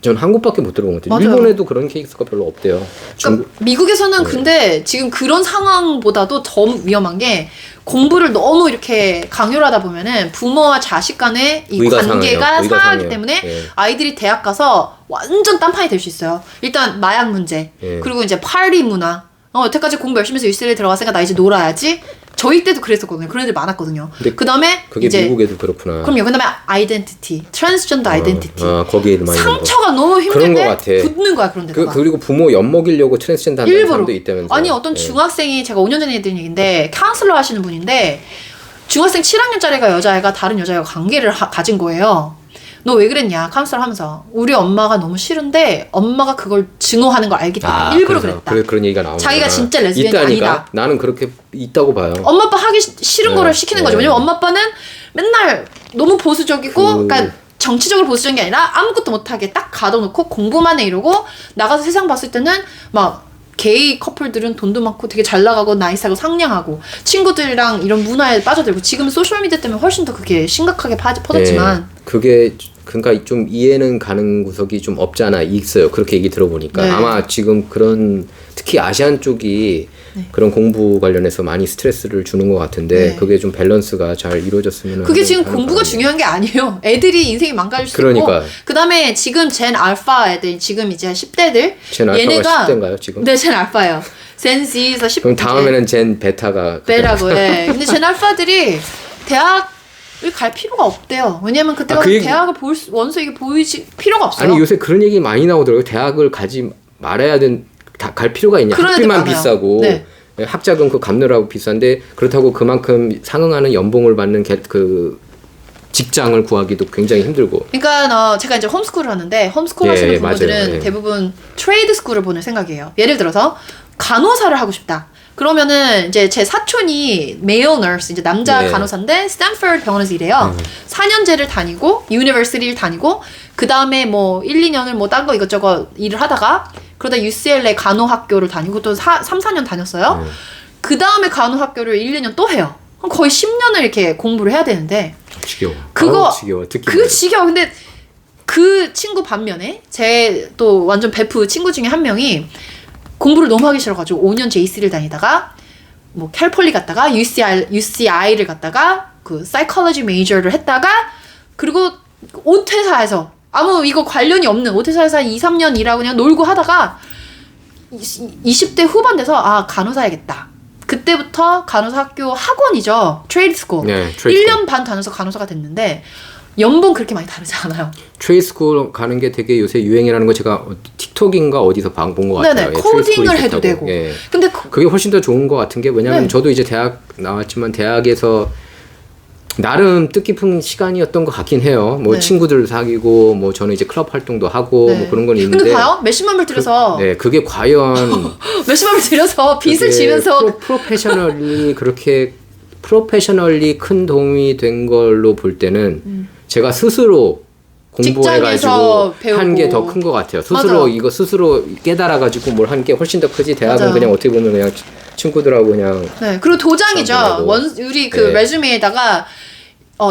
전 한국밖에 못 들어본 것 같아요. 맞아요. 일본에도 그런 케이스가 별로 없대요. 그러니까 미국에서는 근데 지금 그런 상황보다도 더 위험한 게 공부를 너무 이렇게 강요를 하다 보면은 부모와 자식 간의 이 의가 관계가 상해요. 의가 상하기 상해요. 때문에 예. 아이들이 대학 가서 완전 딴판이 될 수 있어요. 일단 마약 문제, 예. 그리고 이제 파리 문화. 여태까지 공부 열심히 해서 UCLA 들어갔으니까 나 이제 놀아야지. 저희 때도 그랬었거든요. 그런 애들 많았거든요. 근데 그 다음에 그게 이제 미국에도 그렇구나. 그럼요. 그 다음에 아이덴티티, 트랜스젠더 아이덴티티. 거기에 많이 상처가 너무 그런 힘든데 것 같아. 붙는 거야 그런 데다가. 그리고 부모 엿먹이려고 트랜스젠더 하는 일부러. 사람도 있다면서. 아니 어떤 중학생이 제가 5년 전에 했던 얘기인데 카운슬러 하시는 분인데 중학생 7학년짜리가 여자애가 다른 여자애가 관계를 가진 거예요. 너 왜 그랬냐 카운슬러 하면서 우리 엄마가 너무 싫은데 엄마가 그걸 증오하는 걸 알기 때문에 일부러 그랬다. 그런 얘기가 나오는 자기가 진짜 레즈비언이 있다니까? 아니다. 나는 그렇게 있다고 봐요. 엄마 아빠 하기 싫은 네, 거를 시키는 거죠. 네. 왜냐면 엄마 아빠는 맨날 너무 보수적이고 그러니까 정치적으로 보수적인 게 아니라 아무것도 못하게 딱 가둬놓고 공부만 해 이러고 나가서 세상 봤을 때는 막 게이 커플들은 돈도 많고 되게 잘 나가고 나이스하고 상냥하고 친구들이랑 이런 문화에 빠져들고 지금 소셜미디어 때문에 훨씬 더 그게 심각하게 퍼졌지만 그게 그러니까 좀 이해는 가는 구석이 좀 없잖아 있어요. 그렇게 얘기 들어보니까 네. 아마 지금 그런 특히 아시안 쪽이 그런 공부 관련해서 많이 스트레스를 주는 것 같은데 네. 그게 좀 밸런스가 잘 이루어졌으면 그게 지금 하는 공부가 바람이에요. 중요한 게 아니에요. 애들이 인생이 망가질 수 그러니까. 있고 그다음에 지금 젠 알파 애들 지금 이제 10대들 젠 알파가 10대인가요 지금? 네, 젠 알파예요. 젠 Z에서 10대 그럼 다음에는 젠 베타가 베라고 해. 근데 젠 알파들이 대학을 갈 필요가 없대요. 왜냐면 그때 가서 그 얘기- 대학을 원수에게 보이지 필요가 없어요. 아니 요새 그런 얘기 많이 나오더라고요. 대학을 가지 말아야 갈 필요가 있냐? 그런 애들 학비만 많아요. 비싸고 네. 학자금 그 갚느라고 비싼데 그렇다고 그만큼 상응하는 연봉을 받는 그 직장을 구하기도 굉장히 힘들고. 그러니까 제가 이제 홈스쿨을 하는데 홈스쿨 예, 하시는 예, 부모들은 맞아요. 예. 대부분 트레이드 스쿨을 보낼 생각이에요. 예를 들어서 간호사를 하고 싶다. 그러면은 이제 제 사촌이 메일 너스 이제 남자 예. 간호사인데 스탠퍼드 병원에서 일해요. 4년제를 다니고 유니버시티를 다니고 그 다음에 뭐 1, 2년을 뭐 딴 거 이것저것 일을 하다가 그러다 UCLA 간호학교를 다니고 또 3, 4년 다녔어요. 그 다음에 간호학교를 1, 2년 또 해요. 그럼 거의 10년을 이렇게 공부를 해야 되는데 지겨워. 그거 아우, 지겨워. 듣기 그 지겨워. 근데 그 친구 반면에 제 또 완전 베프 친구 중에 한 명이 공부를 너무 하기 싫어가지고 5년 JC를 다니다가 뭐 캘폴리 갔다가 UCI를 갔다가 그 사이콜로지 메이저를 했다가 그리고 오퇴사에서 아무 이거 관련이 없는 오퇴사에서 한 2, 3년 일하고 그냥 놀고 하다가 20대 후반 돼서 간호사 해야겠다. 그때부터 간호사 학교 학원이죠. 트레이드 스쿨. 네, 트레이드 1년 반 다녀서 간호사가 됐는데 연봉 그렇게 많이 다르지 않아요. 트레이스쿨 가는 게 되게 요새 유행이라는 거 제가 틱톡인가 어디서 본 것 같아요. 네네. 예, 코딩을 트레이스쿨이 해도 좋다고. 되고. 예. 근데 그게 훨씬 더 좋은 것 같은 게 왜냐면 네. 저도 이제 대학 나왔지만 대학에서 나름 뜻깊은 시간이었던 것 같긴 해요. 뭐 네. 친구들 사귀고 뭐 저는 이제 클럽 활동도 하고 뭐 그런 건 있는데. 근데 봐요. 몇십만 불 들여서 네, 그게 과연 몇십만 불 들여서 빚을 그게 지면서 프로페셔널리 그렇게 프로페셔널리 큰 도움이 된 걸로 볼 때는 제가 스스로 공부해가지고 배우고. 한 게 더 큰 것 같아요. 맞아. 이거 스스로 깨달아가지고 뭘 한 게 훨씬 더 크지. 대학은 맞아. 그냥 어떻게 보면 그냥 친구들하고 그냥 네, 그리고 도장이죠. 사람들하고. 우리 그 네. 레주메에다가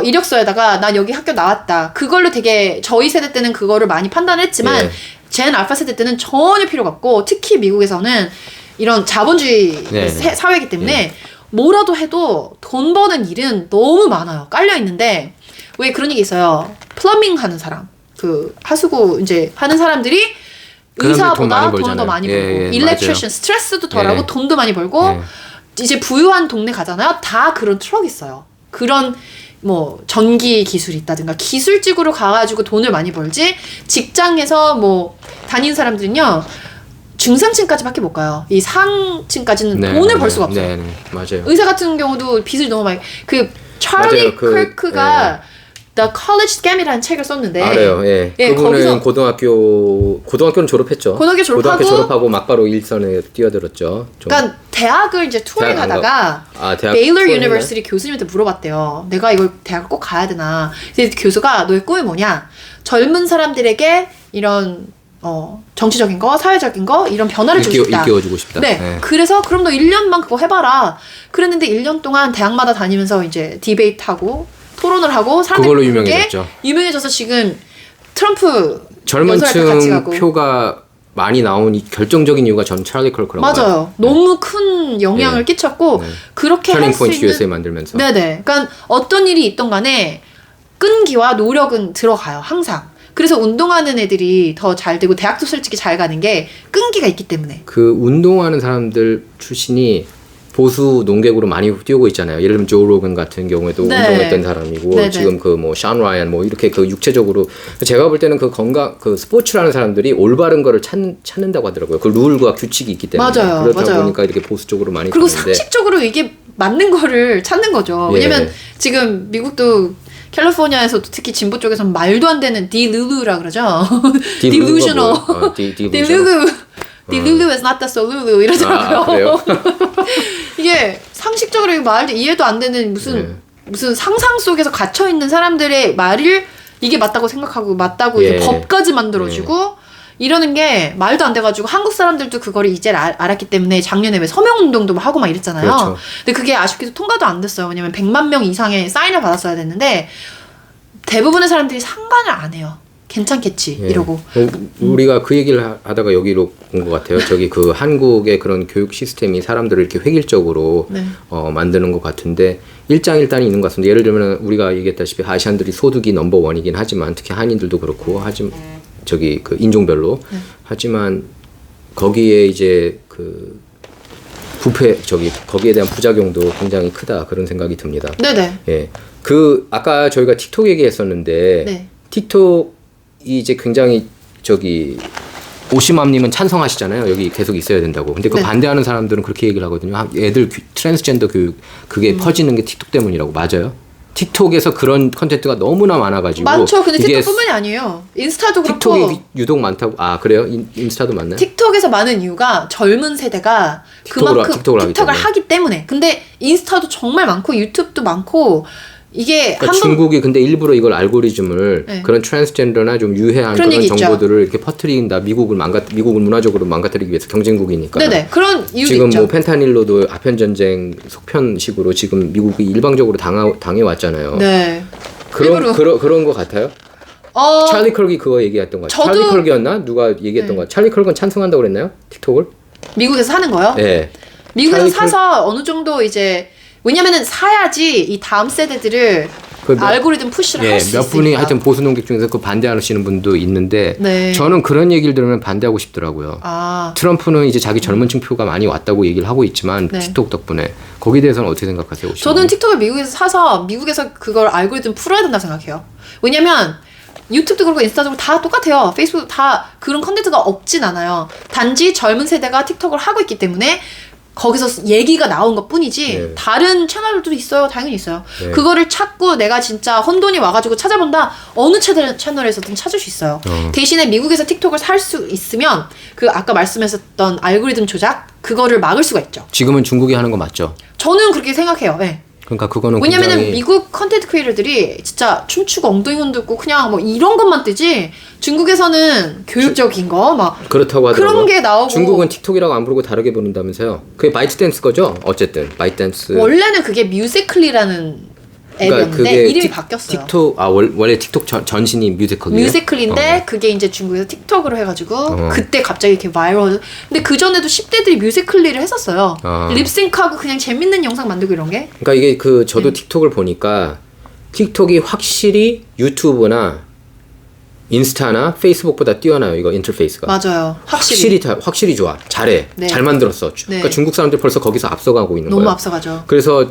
이력서에다가 난 여기 학교 나왔다. 그걸로 되게 저희 세대 때는 그거를 많이 판단했지만 네. 젠 알파 세대 때는 전혀 필요가 없고 특히 미국에서는 이런 자본주의 네. 사회이기 때문에 뭐라도 해도 돈 버는 일은 너무 많아요. 깔려 있는데 왜 그런 얘기 있어요. 플러밍 하는 사람, 그 하수구 이제 하는 사람들이 그 사람들이 돈 많이 의사보다 돈을 더 벌잖아요. 많이 예, 벌고 예, 일렉트리션 맞아요. 스트레스도 덜하고 예. 돈도 많이 벌고 예. 이제 부유한 동네 가잖아요. 다 그런 트럭 있어요. 그런 뭐 전기 기술이 있다든가 기술직으로 가가지고 돈을 많이 벌지 직장에서 뭐 다니는 사람들은요 중상층까지밖에 못 가요. 이 상층까지는 네, 돈을 네, 벌 수가 없어요. 네, 네, 맞아요. 의사 같은 경우도 빚을 너무 많이 그 찰리 맞아요. 크크가 The College Scam이라는 책을 썼는데 알아요. 예. 예, 그분은 거기서 고등학교는 졸업했죠. 고등학교 졸업하고 졸업하고 막바로 일선에 뛰어들었죠. 좀. 그러니까 대학을 이제 투어링 대학 안 하다가 대학 베일러 투어링 유니버시티 교수님한테 물어봤대요. 내가 이걸 대학을 꼭 가야 되나. 그래서 교수가 너의 꿈이 뭐냐. 젊은 사람들에게 이런 정치적인 거, 사회적인 거 이런 변화를 주고 싶다. 일깨워주고 싶다. 네. 네. 그래서 그럼 너 1년만 그거 해봐라. 그랬는데 1년 동안 대학마다 다니면서 이제 디베이트하고 토론을 하고 그걸로 사람들이 유명해졌죠. 유명해져서 지금 트럼프 젊은 연설할 때 같이 층 가고. 표가 많이 나온 이 결정적인 이유가 전 찰리 클커라고 맞아요. 너무 큰 영향을 네. 끼쳤고 네. 그렇게 할 터닝 수 포인트 있는 USA 만들면서. 네네. 그러니까 어떤 일이 있던 간에 끈기와 노력은 들어가요. 항상. 그래서 운동하는 애들이 더 잘 되고 대학도 솔직히 잘 가는 게 끈기가 있기 때문에. 그 운동하는 사람들 출신이 보수 농객으로 많이 뛰고 있잖아요. 예를 들면 조 로건 같은 경우에도 네. 운동했던 사람이고 네네. 지금 그 뭐 샤운 라이언 뭐 이렇게 그 육체적으로 제가 볼 때는 그 스포츠라는 사람들이 올바른 거를 찾는다고 하더라고요. 그 룰과 규칙이 있기 때문에 맞아요. 그렇다 맞아요. 보니까 이렇게 보수 쪽으로 많이 그리고 가는데 상식적으로 이게 맞는 거를 찾는 거죠. 예. 왜냐면 지금 미국도 캘리포니아에서도 특히 진보 쪽에서는 말도 안 되는 디루루라 그러죠. delusional. 디루루. 디루루 is not the solu루 이러더라고요. 아, 그래요? 이게 상식적으로 말도 이해도 안 되는 무슨 상상 속에서 갇혀 있는 사람들의 말을 이게 맞다고 생각하고 맞다고 이제 예. 법까지 만들어주고 이러는 게 말도 안 돼가지고 한국 사람들도 그거를 이제 알았기 때문에 작년에 왜 서명운동도 막 하고 막 이랬잖아요. 그렇죠. 근데 그게 아쉽게도 통과도 안 됐어요. 왜냐면 100만 명 이상의 사인을 받았어야 됐는데 대부분의 사람들이 상관을 안 해요. 괜찮겠지 예. 이러고. 우리가 그 얘기를 하다가 여기로 온 것 같아요. 저기 그 한국의 그런 교육 시스템이 사람들을 이렇게 획일적으로 네. 만드는 것 같은데 일장일단이 있는 것 같습니다. 예를 들면 우리가 얘기했다시피 아시안들이 소득이 넘버원이긴 하지만 특히 한인들도 그렇고 저기 그 인종별로 네. 하지만 거기에 이제 그 거기에 대한 부작용도 굉장히 크다 그런 생각이 듭니다. 네네. 예. 아까 저희가 틱톡 얘기했었는데 네. 틱톡이 이제 굉장히 오시맘님은 찬성하시잖아요. 여기 계속 있어야 된다고. 근데 그 네. 반대하는 사람들은 그렇게 얘기를 하거든요. 애들 트랜스젠더 교육 그게 퍼지는 게 틱톡 때문이라고. 맞아요? 틱톡에서 그런 컨텐츠가 너무나 많아가지고 많죠. 근데 이게 틱톡뿐만이 아니에요. 인스타도 그렇고. 틱톡이 유독 많다고. 아 그래요? 인스타도 많나요? 틱톡에서 많은 이유가 젊은 세대가 그만큼 틱톡을 하기 때문에. 근데 인스타도 정말 많고 유튜브도 많고 이게 그러니까 한번 중국이 근데 일부러 이걸 알고리즘을 네. 그런 트랜스젠더나 좀 유해한 그런 그런 얘기 있죠. 정보들을 이렇게 퍼뜨린다. 미국을 문화적으로 망가뜨리기 위해서 경쟁국이니까. 네네 그런 이유도 지금 있죠. 뭐 펜타닐로도 아편 전쟁 속편식으로 지금 미국이 일방적으로 당해 왔잖아요. 네. 그런 거 같아요? 찰리 컬기 그거 얘기했던 거. 저도- 찰리 컬기였나? 누가 얘기했던 거. 찰리 컬건 찬성한다고 그랬나요? 틱톡을? 미국에서 사는 거요? 네. 미국에서 찰리 사서 어느 정도 이제 왜냐면은 사야지 이 다음 세대들을 알고리즘 푸시를 할 수 있으니까. 몇 분이 하여튼 보수 농객 중에서 그 반대하시는 분도 있는데 네. 저는 그런 얘기를 들으면 반대하고 싶더라고요. 트럼프는 이제 자기 젊은층 표가 많이 왔다고 얘기를 하고 있지만 네. 틱톡 덕분에 거기에 대해서는 어떻게 생각하세요? 저는 틱톡을 미국에서 사서 미국에서 그걸 알고리즘 풀어야 된다고 생각해요. 왜냐면 유튜브도 그렇고 인스타도 그렇고 다 똑같아요. 페이스북도 다 그런 컨텐츠가 없진 않아요. 단지 젊은 세대가 틱톡을 하고 있기 때문에 거기서 얘기가 나온 것 뿐이지 네. 다른 채널들도 있어요. 당연히 있어요. 네. 그거를 찾고 내가 진짜 혼돈이 와가지고 찾아본다. 어느 채널에서든 찾을 수 있어요. 대신에 미국에서 틱톡을 살 수 있으면 그 아까 말씀하셨던 알고리즘 조작 그거를 막을 수가 있죠. 지금은 중국이 하는 거 맞죠? 저는 그렇게 생각해요. 네. 그러니까 그거는 왜냐면은 굉장히 미국 컨텐츠 크리에이터들이 진짜 춤추고 엉덩이 흔들고 그냥 뭐 이런 것만 뜨지 중국에서는 교육적인 거 막 그렇다고 하더라고요. 그런 게 나오고 중국은 틱톡이라고 안 부르고 다르게 부른다면서요. 그게 바이트 댄스 거죠? 어쨌든 바이트 댄스. 원래는 그게 뮤지컬리라는 앱이었는데 이름이 바뀌었어요. 틱톡 원래 틱톡 전신이 뮤지컬이에요. 뮤지컬인데 그게 이제 중국에서 틱톡으로 해가지고 그때 갑자기 이렇게 바이럴. 근데 그 전에도 10대들이 뮤지컬리를 했었어요. 립싱크하고 그냥 재밌는 영상 만들고 이런 게. 그러니까 이게 저도 틱톡을 보니까 틱톡이 확실히 유튜브나 인스타나 페이스북보다 뛰어나요. 이거 인터페이스가. 맞아요. 확실히 좋아. 잘해. 네. 잘 만들었어. 그러니까 중국 사람들 벌써 거기서 앞서가고 있는 너무 거예요. 앞서가죠. 그래서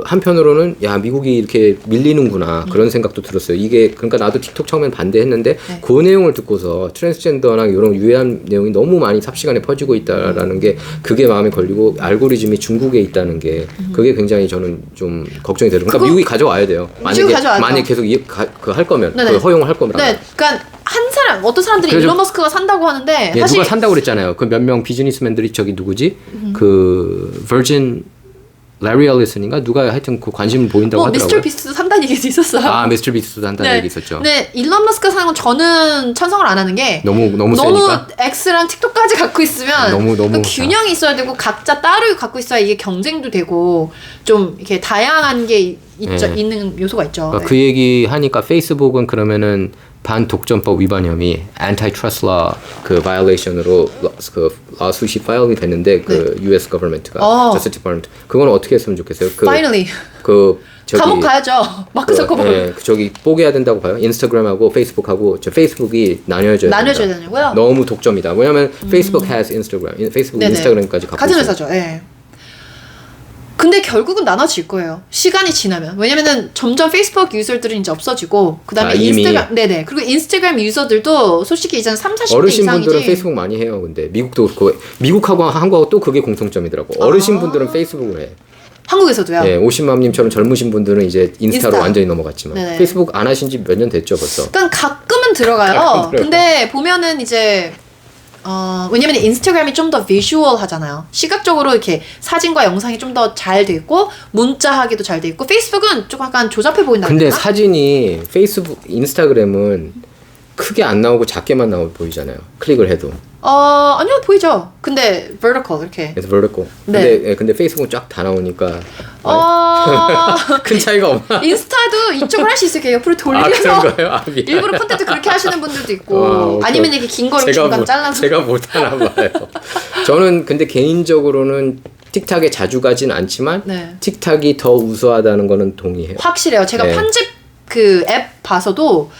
한편으로는 야 미국이 이렇게 밀리는구나 그런 생각도 들었어요. 이게 그러니까 나도 틱톡 처음엔 반대했는데 그 내용을 듣고서 트랜스젠더나 이런 유해한 내용이 너무 많이 삽시간에 퍼지고 있다라는 게 그게 마음에 걸리고 알고리즘이 중국에 있다는 게 그게 굉장히 저는 좀 걱정이 돼요. 그러니까 미국이 가져와야 돼요. 만약에 계속 할 거면 그 허용을 할 거면. 네, 그러니까 한 사람 어떤 사람들이 일론 머스크가 산다고 하는데 예, 사실 누가 산다고 그랬잖아요. 그 몇 명 비즈니스맨들이 저기 누구지? 그 버진 라리 앨리슨인가 누가 하여튼 그 관심 보인다고 하더라고요. 미스터 비스트도 산다는 얘기도 있었어요. 아, 미스터 비스트도 산다는 얘기 있었죠. 네, 일론 머스크가 사는 건 저는 찬성을 안 하는 게 너무 세니까. X랑 틱톡까지 갖고 있으면 너무 그 균형이 있어야 되고 각자 따로 갖고 있어야 이게 경쟁도 되고 좀 이렇게 다양한 게 있는 요소가 있죠. 그러니까 그 얘기 하니까 페이스북은 그러면은 반독점법 위반 혐의 antitrust law 그 violation으로 그 lawsuit이 파일이 됐는데 그 US government가 Justice Department 그건 어떻게 했으면 좋겠어요? Finally. 감옥 가야죠. 마크 저커버그. 네, 저기 뽀개야 된다고 봐요. 인스타그램하고 페이스북하고 페이스북이 나뉘어져야 되냐고요? 너무 독점이다. 왜냐면 Facebook has Instagram, 페이스북 인스타그램까지 갖고 같은 회사죠. 예. 근데 결국은 나눠질 거예요. 시간이 지나면. 왜냐면은 점점 페이스북 유저들은 이제 없어지고 그다음에 인스타그램 네네. 그리고 인스타그램 유저들도 솔직히 이제는 30, 40대 이상이지. 어르신분들은 페이스북 많이 해요. 근데 미국도 그렇고 미국하고 한국하고 또 그게 공통점이더라고. 어르신분들은 페이스북을 해. 한국에서도요? 네, 50만님처럼 젊으신 분들은 이제 인스타로 완전히 넘어갔지만 네네. 페이스북 안 하신 지 몇 년 됐죠 벌써. 그러니까 가끔은 들어가요. 근데 보면은 이제 왜냐면 인스타그램이 좀 더 비주얼 하잖아요. 시각적으로 이렇게 사진과 영상이 좀 더 잘 돼 있고 문자하기도 잘 돼 있고 페이스북은 좀 약간 조잡해 보인다. 근데 사진이 페이스북, 인스타그램은 크게 안 나오고 작게만 보이잖아요. 클릭을 해도. 아니요 보이죠. 근데 vertical 이렇게. 그래서 vertical. 네. 근데 페이스북은 쫙 다 나오니까 큰 차이가 없나? 인스타도 이쪽을 할 수 있어요. 옆으로 돌리면서 일부러 콘텐츠 그렇게 하시는 분들도 있고 아니면 이렇게 긴 거를 중간 잘라서. 제가 못하나 봐요. 저는 근데 개인적으로는 틱탁에 자주 가진 않지만 틱탁이 더 우수하다는 거는 동의해요. 확실해요. 제가 편집 그 앱 봐서도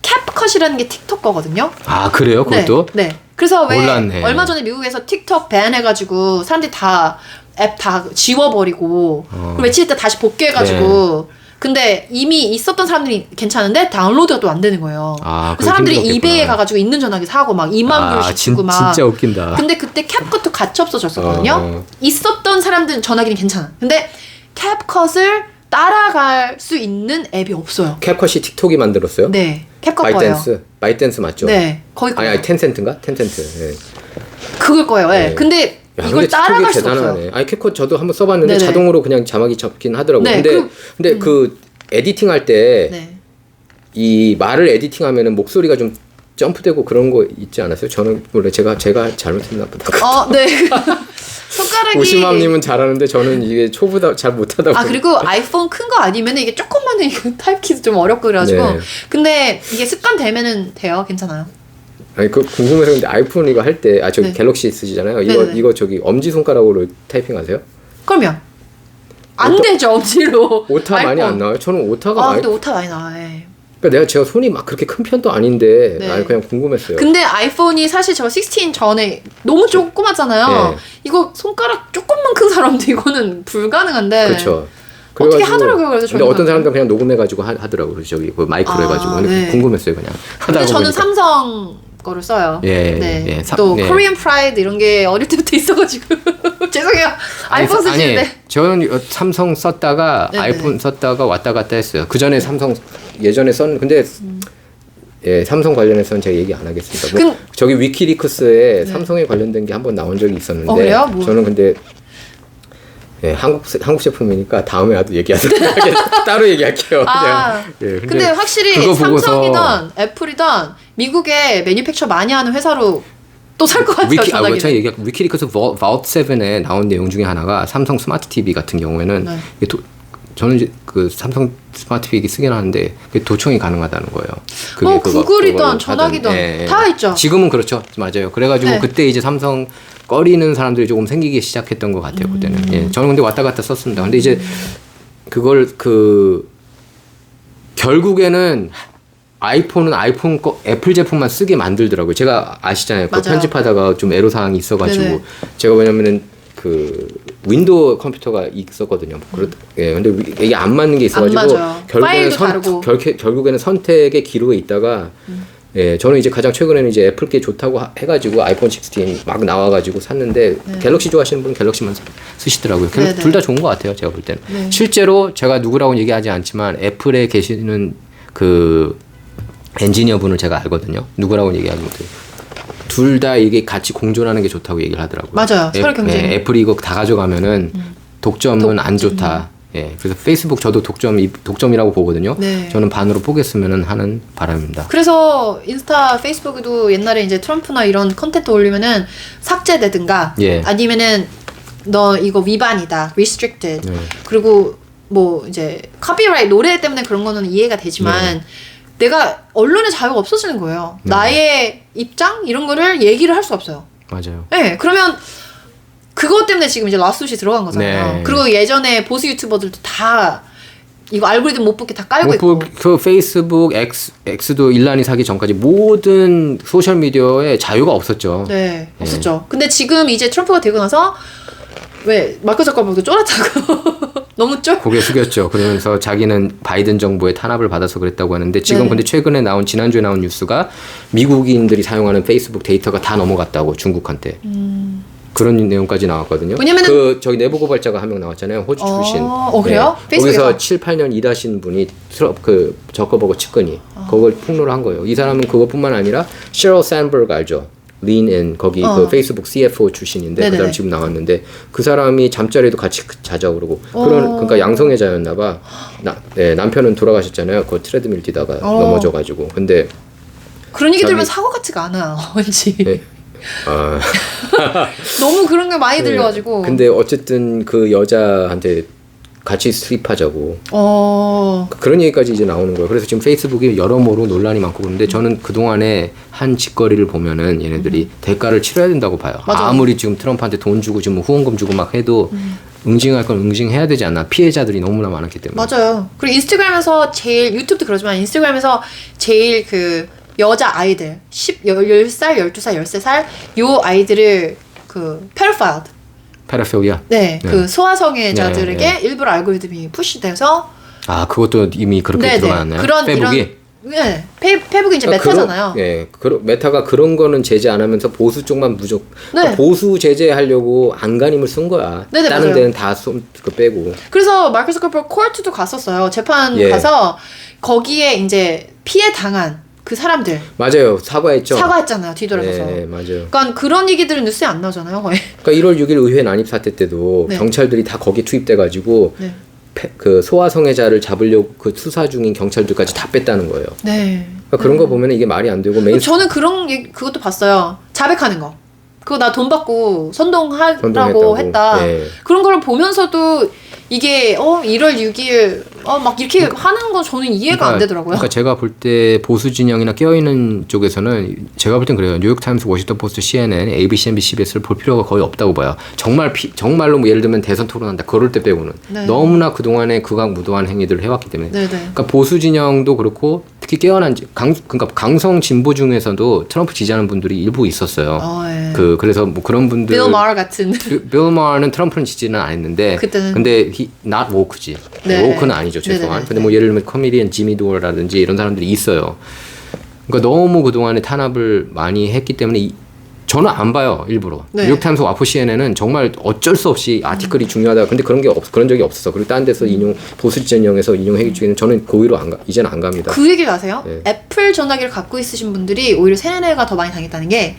캡컷이라는 게 틱톡 거거든요. 아 그래요? 그것도? 네. 그래서 왜 몰랐네. 얼마 전에 미국에서 틱톡 밴 해가지고 사람들이 다 앱 다 지워버리고 그리고 며칠 있다 다시 복귀해가지고 근데 이미 있었던 사람들이 괜찮은데 다운로드가 또 안 되는 거예요. 그 사람들이 이베이에 가가지고 있는 전화기 사고 막 2만 불씩 주고 막. 진짜 웃긴다. 근데 그때 캡컷도 같이 없어졌었거든요. 있었던 사람들은 전화기는 괜찮아. 근데 캡컷을 따라갈 수 있는 앱이 없어요. 캡컷이 틱톡이 만들었어요? 네. 캡컷 거예요. 바이트댄스 맞죠? 네. 거의 아니 텐센트인가? 텐센트. 네. 그걸 거예요. 네. 근데 이걸 따라갈 수 없어요. 아니 캡컷 저도 한번 써봤는데 네네. 자동으로 그냥 자막이 잡긴 하더라고요. 네. 근데 그 에디팅 할 때 이 말을 에디팅하면은 목소리가 좀 점프되고 그런 거 있지 않았어요? 저는 원래 제가 잘못했나 보다. 네. 손가락이 50만님은 잘하는데 저는 이게 초보다 잘 못하다 보니까. 그리고 아이폰 큰 거 아니면 이게 조금만 이거 타입키도 좀 어렵고 그래가지고 근데 이게 습관 되면은 돼요. 괜찮아요. 아니 궁금해서 근데 아이폰 이거 할 때 저기 갤럭시 쓰시잖아요. 이거 저기 엄지 손가락으로 타이핑하세요? 그럼요. 안 되죠 엄지로. 오타 많이 안 나와요? 저는 오타가 많이. 근데 오타 많이 나와요. 그러니까 제가 손이 막 그렇게 큰 편도 아닌데 그냥 궁금했어요. 근데 아이폰이 사실 저 16 전에 너무 조그맣잖아요. 이거 손가락 조금만 큰 사람도 이거는 불가능한데. 그렇죠. 어떻게 하더라고요. 그래서 근데 어떤 사람들은 그냥 녹음해가지고 하더라고요. 저기 그 마이크로 해가지고. 근데 궁금했어요 그냥. 근데 저는 삼성 거를 써요. 또 코리안 프라이드 이런 게 어릴 때부터 있어가지고 죄송해요. 아이폰 쓰시는데. 저는 삼성 썼다가 아이폰 썼다가 왔다 갔다 했어요. 그 전에 삼성 예전에 근데 삼성 관련해서는 제가 얘기 안 하겠습니다. 저기 위키리크스에 삼성에 관련된 게 한번 나온 적이 있었는데 그래요? 저는 근데 예, 한국 제품이니까 다음에 와도 얘기하도록 따로 얘기할게요. 예, 근데 확실히 삼성이든 애플이든 미국에 매니팩처 많이 하는 회사로 또 살 것 같아요. 전화기는. 제가 얘기할 위키리커스 Vault 7에 나온 내용 중에 하나가 삼성 스마트 TV 같은 경우에는 네. 저는 이제 그 삼성 스마트 TV 쓰긴 하는데 도청이 가능하다는 거예요. 그게 구글이든 전화기든 다 있죠. 지금은 그렇죠, 맞아요. 그래가지고 네. 그때 이제 삼성 꺼리는 사람들이 조금 생기기 시작했던 것 같아요. 그때는. 예, 저는 근데 왔다 갔다 썼습니다. 근데 이제 그걸 결국에는 아이폰은 애플 제품만 쓰게 만들더라고요. 제가 아시잖아요. 그 편집하다가 좀 애로사항이 있어가지고 네네. 제가 왜냐면은 그 윈도우 컴퓨터가 있었거든요. 예, 근데 이게 안 맞는 게 있어가지고 결국에는 선택의 기로에 있다가 예, 저는 이제 가장 최근에는 이제 애플 게 좋다고 해가지고 아이폰 16 막 나와가지고 샀는데 갤럭시 좋아하시는 분은 갤럭시만 쓰시더라고요. 둘 다 좋은 것 같아요. 제가 볼 때는. 네. 실제로 제가 누구라고는 얘기하지 않지만 애플에 계시는 그 엔지니어 분을 제가 알거든요. 누구라고는 얘기하지 못해요. 둘 다 이게 같이 공존하는 게 좋다고 얘기를 하더라고요. 맞아요. 서로 경쟁. 예, 애플이 이거 다 가져가면은 독점은 안 좋다. 예, 그래서 페이스북 저도 독점이라고 보거든요. 네. 저는 반으로 뽀겠으면 하는 바람입니다. 그래서 인스타, 페이스북에도 옛날에 이제 트럼프나 이런 컨텐츠 올리면은 삭제되든가 예. 아니면은 너 이거 위반이다, restricted. 그리고 뭐 이제 카피라이트 노래 때문에 그런 거는 이해가 되지만 내가 언론의 자유가 없어지는 거예요. 나의 입장 이런 거를 얘기를 할 수 없어요. 맞아요. 네, 그러면 그것 때문에 지금 이제 라스윗이 들어간 거잖아요. 네. 그리고 예전에 보수 유튜버들도 다 이거 알고리즘 못 보게 다 깔고 있고. 그 페이스북, X도 일란이 사기 전까지 모든 소셜 미디어에 자유가 없었죠. 네, 없었죠. 근데 지금 이제 트럼프가 되고 나서 왜 마크 저커버그도 쫄았다고 너무 고개 숙였죠. 그러면서 자기는 바이든 정부의 탄압을 받아서 그랬다고 하는데 지금 근데 최근에 지난주에 나온 뉴스가 미국인들이 사용하는 페이스북 데이터가 다 넘어갔다고 중국한테. 그런 내용까지 나왔거든요. 왜냐면은 저기 내부 고발자가 한 명 나왔잖아요. 호주 출신. 그래요? 거기서 7, 8년 일하신 분이 그 저커버거 측근이 그걸 폭로를 한 거예요. 이 사람은 그것뿐만 아니라 셰럴 샌버그 알죠? 린 거기 그 페이스북 CFO 출신인데 그 사람 지금 나왔는데 그 사람이 잠자리에도 같이 자자고 그러고 그러니까 양성애자였나 봐. 남편은 돌아가셨잖아요. 그 트레드밀 뛰다가 넘어져가지고. 근데 그런 얘기 들으면 사고 같지가 않아요. 왠지. 네. 너무 그런 게 많이 들려가지고. 근데 어쨌든 그 여자한테 같이 스립하자고. 그런 얘기까지 이제 나오는 거예요. 그래서 지금 페이스북이 여러모로 논란이 많고 그런데 저는 그동안에 한 짓거리를 보면은 얘네들이 대가를 치러야 된다고 봐요. 맞아. 아무리 지금 트럼프한테 돈 주고 지금 후원금 주고 막 해도 응징할 건 응징해야 되지 않나. 피해자들이 너무나 많았기 때문에. 맞아요. 그리고 인스타그램에서 제일, 유튜브도 그러지만 인스타그램에서 제일 그 여자 아이들 10살, 12살, 13살 요 아이들을 그 페도파일드 페도필리아. 네, 그 소아성애자들에게 일부러 알고리즘이 푸시돼서 그것도 이미 그렇게 들어갔나요? 그런 페북이? 네, 페북이 이제 메타잖아요. 메타가 그런 거는 제재 안 하면서 보수 쪽만 그러니까 보수 제재하려고 안간힘을 쓴 거야. 다른 맞아요. 데는 다 빼고. 그래서 마크 zuckerberg 코트도 갔었어요. 재판 가서 거기에 이제 피해 당한 그 사람들 맞아요. 사과했잖아요. 뒤돌아서서. 네, 맞아요. 그러니까 그런 얘기들은 뉴스에 안 나오잖아요. 거의. 그러니까 1월 6일 의회 난입 사태 때도 경찰들이 다 거기 투입돼가지고 그 소아성애자를 잡으려고 그 수사 중인 경찰들까지 다 뺐다는 거예요. 네. 그러니까 그런 거 보면 이게 말이 안 되고 저는 그것도 봤어요. 자백하는 거. 그거 나 돈 받고 선동하라고 했다. 그런 걸 보면서도 이게 1월 6일 막 이렇게 하는 거 저는 이해가 안 되더라고요. 그러니까 제가 볼 때 보수 진영이나 깨어있는 쪽에서는 제가 볼 땐 그래요. 뉴욕 타임스, 워싱턴 포스트, CNN, ABC, NBC, CBS를 볼 필요가 거의 없다고 봐요. 정말로 뭐 예를 들면 대선 토론한다. 그럴 때 빼고는 너무나 그동안에 극악무도한 행위들을 해왔기 때문에. 그러니까 보수 진영도 그렇고 특히 깨어난 그러니까 강성 진보 중에서도 트럼프 지지하는 분들이 일부 있었어요. 그래서 뭐 그런 분들 빌 마her 같은. 빌 마her는 트럼프는 지지는 안 했는데 근데 not woke지. woke는 아니죠 최소한. 근데 뭐 예를 들면 코미디언 지미 도어라든지 이런 사람들이 있어요. 그러니까 너무 그동안에 탄압을 많이 했기 때문에 저는 안 봐요 일부러. 뉴욕타임스, 와포, CNN은 정말 어쩔 수 없이 아티클이 중요하다. 근데 그런 적이 없었어. 그리고 다른 데서 보수 진영에서 인용해 주기는 저는 고의로 이제는 안 갑니다. 그 얘기를 아세요? 애플 전화기를 갖고 있으신 분들이 오히려 세네가 더 많이 당했다는 게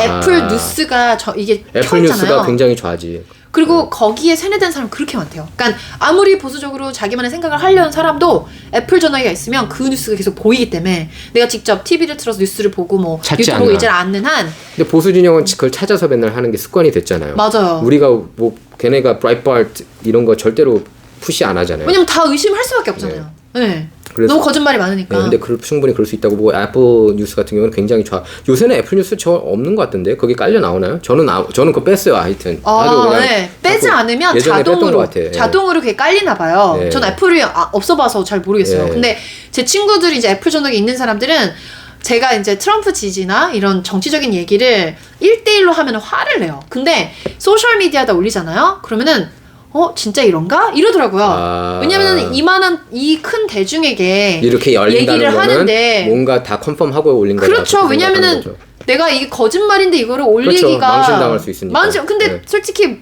애플 뉴스가 이게 애플 뉴스가 굉장히 좌지. 그리고 거기에 세뇌된 사람 그렇게 많대요. 그러니까 아무리 보수적으로 자기만의 생각을 하려는 사람도 애플 전화기가 있으면 그 뉴스가 계속 보이기 때문에 내가 직접 TV를 틀어서 뉴스를 보고 뭐 유튜브 보고 이제 않는 한. 근데 보수 진영은 그걸 찾아서 맨날 하는 게 습관이 됐잖아요. 맞아요. 우리가 뭐 걔네가 브라이트바트 이런 거 절대로 푸시 안 하잖아요. 왜냐면 다 의심할 수밖에 없잖아요. 네. 그래서, 너무 거짓말이 많으니까. 네, 근데 충분히 그럴 수 있다고 보고 애플 뉴스 같은 경우는 굉장히 요새는 애플 뉴스 저 없는 것 같던데 거기 깔려 나오나요? 저는 그거 뺐어요. 하여튼. 네. 빼지 않으면 자동으로 그게 깔리나 봐요. 네. 전 애플이 없어봐서 잘 모르겠어요. 네. 근데 제 친구들이 이제 애플 전화기 있는 사람들은 제가 이제 트럼프 지지나 이런 정치적인 얘기를 1대1로 하면 화를 내요. 근데 소셜미디어에다 올리잖아요. 그러면은 진짜 이런가? 이러더라고요. 왜냐면은 이만한 이 큰 대중에게 이렇게 열린다는 얘기를 거는 하는데 뭔가 다 컨펌하고 올린 거다. 그렇죠. 왜냐면은 내가 이게 거짓말인데 이거를 올리기가 그렇죠. 망신당할 수 있으니까. 근데 네. 솔직히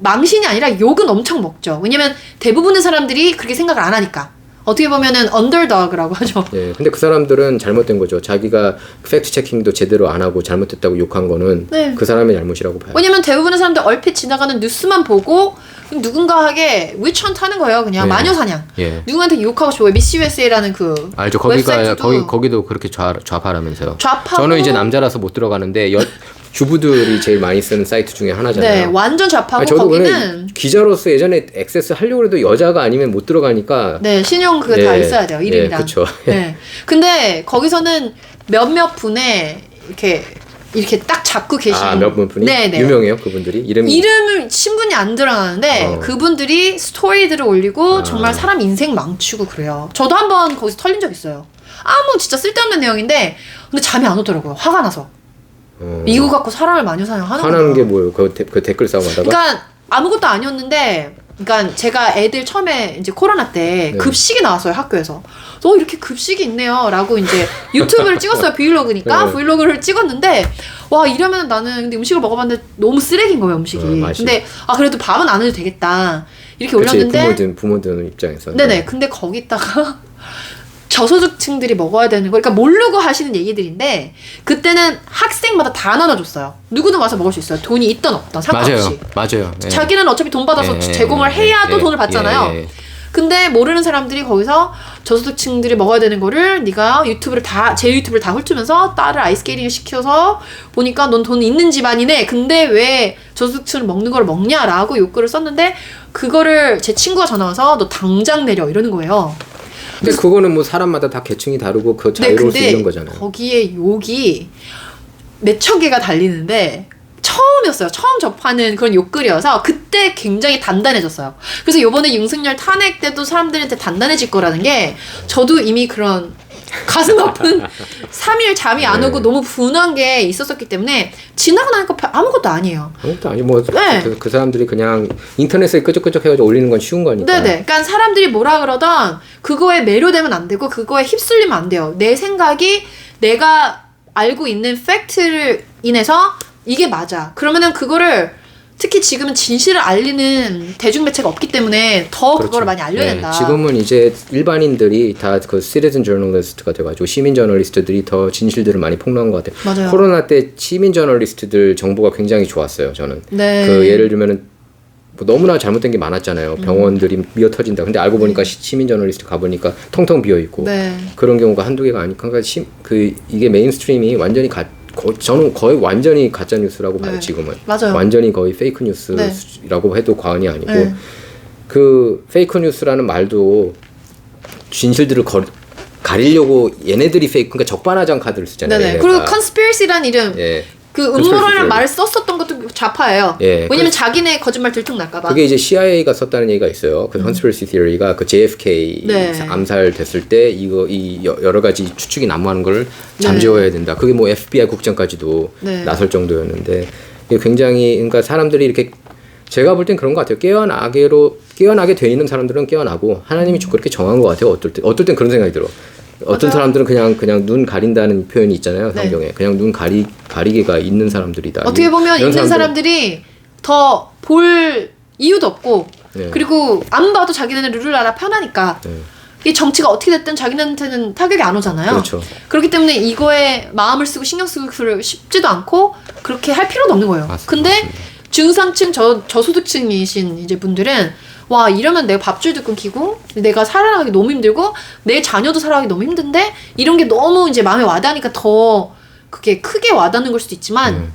망신이 아니라 욕은 엄청 먹죠. 왜냐면 대부분의 사람들이 그렇게 생각을 안 하니까. 어떻게 보면은 언더더그라고 하죠. 네, 근데 그 사람들은 잘못된 거죠. 자기가 팩트 체킹도 제대로 안 하고 잘못했다고 욕한 거는 네. 그 사람의 잘못이라고 봐요. 왜냐면 대부분의 사람들 얼핏 지나가는 뉴스만 보고 누군가에게 위치헌트 하는 거예요. 그냥 네. 마녀사냥. 예. 누구한테 욕하고 싶어요. 미스 USA라는 그 알죠. 거기도 그렇게 좌파라면서요. 좌파고 저는 이제 남자라서 못 들어가는데 주부들이 제일 많이 쓰는 사이트 중에 하나잖아요. 네, 완전 좌파고 저도 거기는 기자로서 예전에 액세스 하려고 해도 여자가 아니면 못 들어가니까. 네, 신용 그거 다 있어야 돼요. 이름이랑. 네, 그렇죠. 네. 근데 거기서는 몇몇 분의 이렇게 딱 잡고 계시는 몇몇 분이 네네. 유명해요, 그분들이 이름을 신분이 안 드러나는데 그분들이 스토리들을 올리고 정말 사람 인생 망치고 그래요. 저도 한번 거기서 털린 적 있어요. 진짜 쓸데없는 내용인데 근데 잠이 안 오더라고요. 화가 나서. 미국 갖고 사람을 마녀사냥하는 거예요. 화나는 게 뭐예요? 그 댓글 싸움하다가? 그러니까 아무것도 아니었는데, 그러니까 제가 애들 처음에 이제 코로나 때 네. 급식이 나왔어요 학교에서. 이렇게 급식이 있네요라고 이제 유튜브를 찍었어요. 브이로그니까 네. 브이로그를 찍었는데 와 이러면 나는 근데 음식을 먹어봤는데 너무 쓰레기인 거예요 음식이. 근데 그래도 밥은 안 해도 되겠다 이렇게 올렸는데 부모들 입장에서. 네네. 근데 거기다가 저소득층들이 먹어야 되는 거, 그러니까 모르고 하시는 얘기들인데 그때는 학생마다 다 나눠줬어요. 누구든 와서 먹을 수 있어요. 돈이 있던 없던 상관없이. 맞아요. 예. 자기는 어차피 돈 받아서 제공을 해야 또 돈을 받잖아요. 근데 모르는 사람들이 거기서 저소득층들이 먹어야 되는 거를 네가 제 유튜브를 다 훑으면서 딸을 아이스케이팅을 시켜서 보니까 넌 돈 있는 집안이네. 근데 왜 저소득층을 먹는 걸 먹냐라고 욕글을 썼는데 그거를 제 친구가 전화 와서 너 당장 내려 이러는 거예요. 근데 그거는 뭐 사람마다 다 계층이 다르고 그 자유로울 수 있는 거잖아요. 거기에 욕이 몇천 개가 달리는데 처음이었어요. 처음 접하는 그런 욕글이어서 그때 굉장히 단단해졌어요. 그래서 요번에 윤석열 탄핵 때도 사람들한테 단단해질 거라는 게 저도 이미 그런 가슴 아픈 3일 잠이 안 오고 너무 분한 게 있었었기 때문에 지나고 나니까 아무것도 아니에요. 아무것도 아니 뭐 네. 그 사람들이 그냥 인터넷에 끄적끄적 해가지고 올리는 건 쉬운 거니까. 네네. 그러니까 사람들이 뭐라 그러던 그거에 매료되면 안 되고 그거에 휩쓸리면 안 돼요. 내 생각이 내가 알고 있는 팩트를 인해서 이게 맞아. 그러면은 그거를 특히 지금은 진실을 알리는 대중매체가 없기 때문에 더 그렇죠. 그거를 많이 알려야 된다. 지금은 이제 일반인들이 다 그 시티즌 저널리스트가 돼가지고 시민 저널리스트들이 더 진실들을 많이 폭로한 것 같아요. 맞아요. 코로나 때 시민 저널리스트들 정보가 굉장히 좋았어요. 저는. 네. 그 예를 들면은 뭐 너무나 잘못된 게 많았잖아요. 병원들이 미어 터진다. 근데 알고 보니까 시민 저널리스트 가보니까 텅텅 비어 있고 네. 그런 경우가 한두 개가 아니니까 이게 메인스트림이 완전히 저는 거의 완전히 가짜 뉴스라고 봐요. 네. 지금은. 맞아요. 완전히 거의 페이크 뉴스라고 네. 해도 과언이 아니고 네. 그 페이크 뉴스라는 말도 진실들을 가리려고 얘네들이 그러니까 적반하장 카드를 쓰잖아요. 네네. 얘네가. 그리고 conspiracy란 예. 그 음모론이라는 말을 썼었던 것도 좌파예요. 예. 왜냐면 자기네 거짓말 들통날까봐. 그게 이제 CIA가 썼다는 얘기가 있어요. 그 conspiracy theory가 그 JFK 네. 암살 됐을 때 이 여러 가지 추측이 난무하는 걸 잠재워야 된다. 그게 뭐 FBI 국장까지도 네. 나설 정도였는데 이게 굉장히 그러니까 사람들이 이렇게 제가 볼 땐 그런 것 같아요. 깨어나게 돼 있는 사람들은 깨어나고 하나님이 그렇게 정한 것 같아요. 어떨 땐 그런 생각이 들어. 어떤 맞아요. 사람들은 그냥 눈 가린다는 표현이 있잖아요. 성경에. 그냥 눈 가리개가 있는 사람들이다. 어떻게 보면 있는 사람들이 더 볼 이유도 없고 네. 그리고 안 봐도 자기네는 룰을 알아 편하니까 네. 이 정치가 어떻게 됐든 자기네한테는 타격이 안 오잖아요. 그렇죠. 그렇기 때문에 이거에 마음을 쓰고 신경 쓰고 싶지도 않고 그렇게 할 필요도 없는 거예요. 맞습니다. 근데 중상층 저소득층이신 이제 분들은 와 이러면 내가 밥줄도 끊기고 내가 살아가기 너무 힘들고 내 자녀도 살아가기 너무 힘든데 이런 게 너무 이제 마음에 와닿으니까 더 그게 크게 와닿는 걸 수도 있지만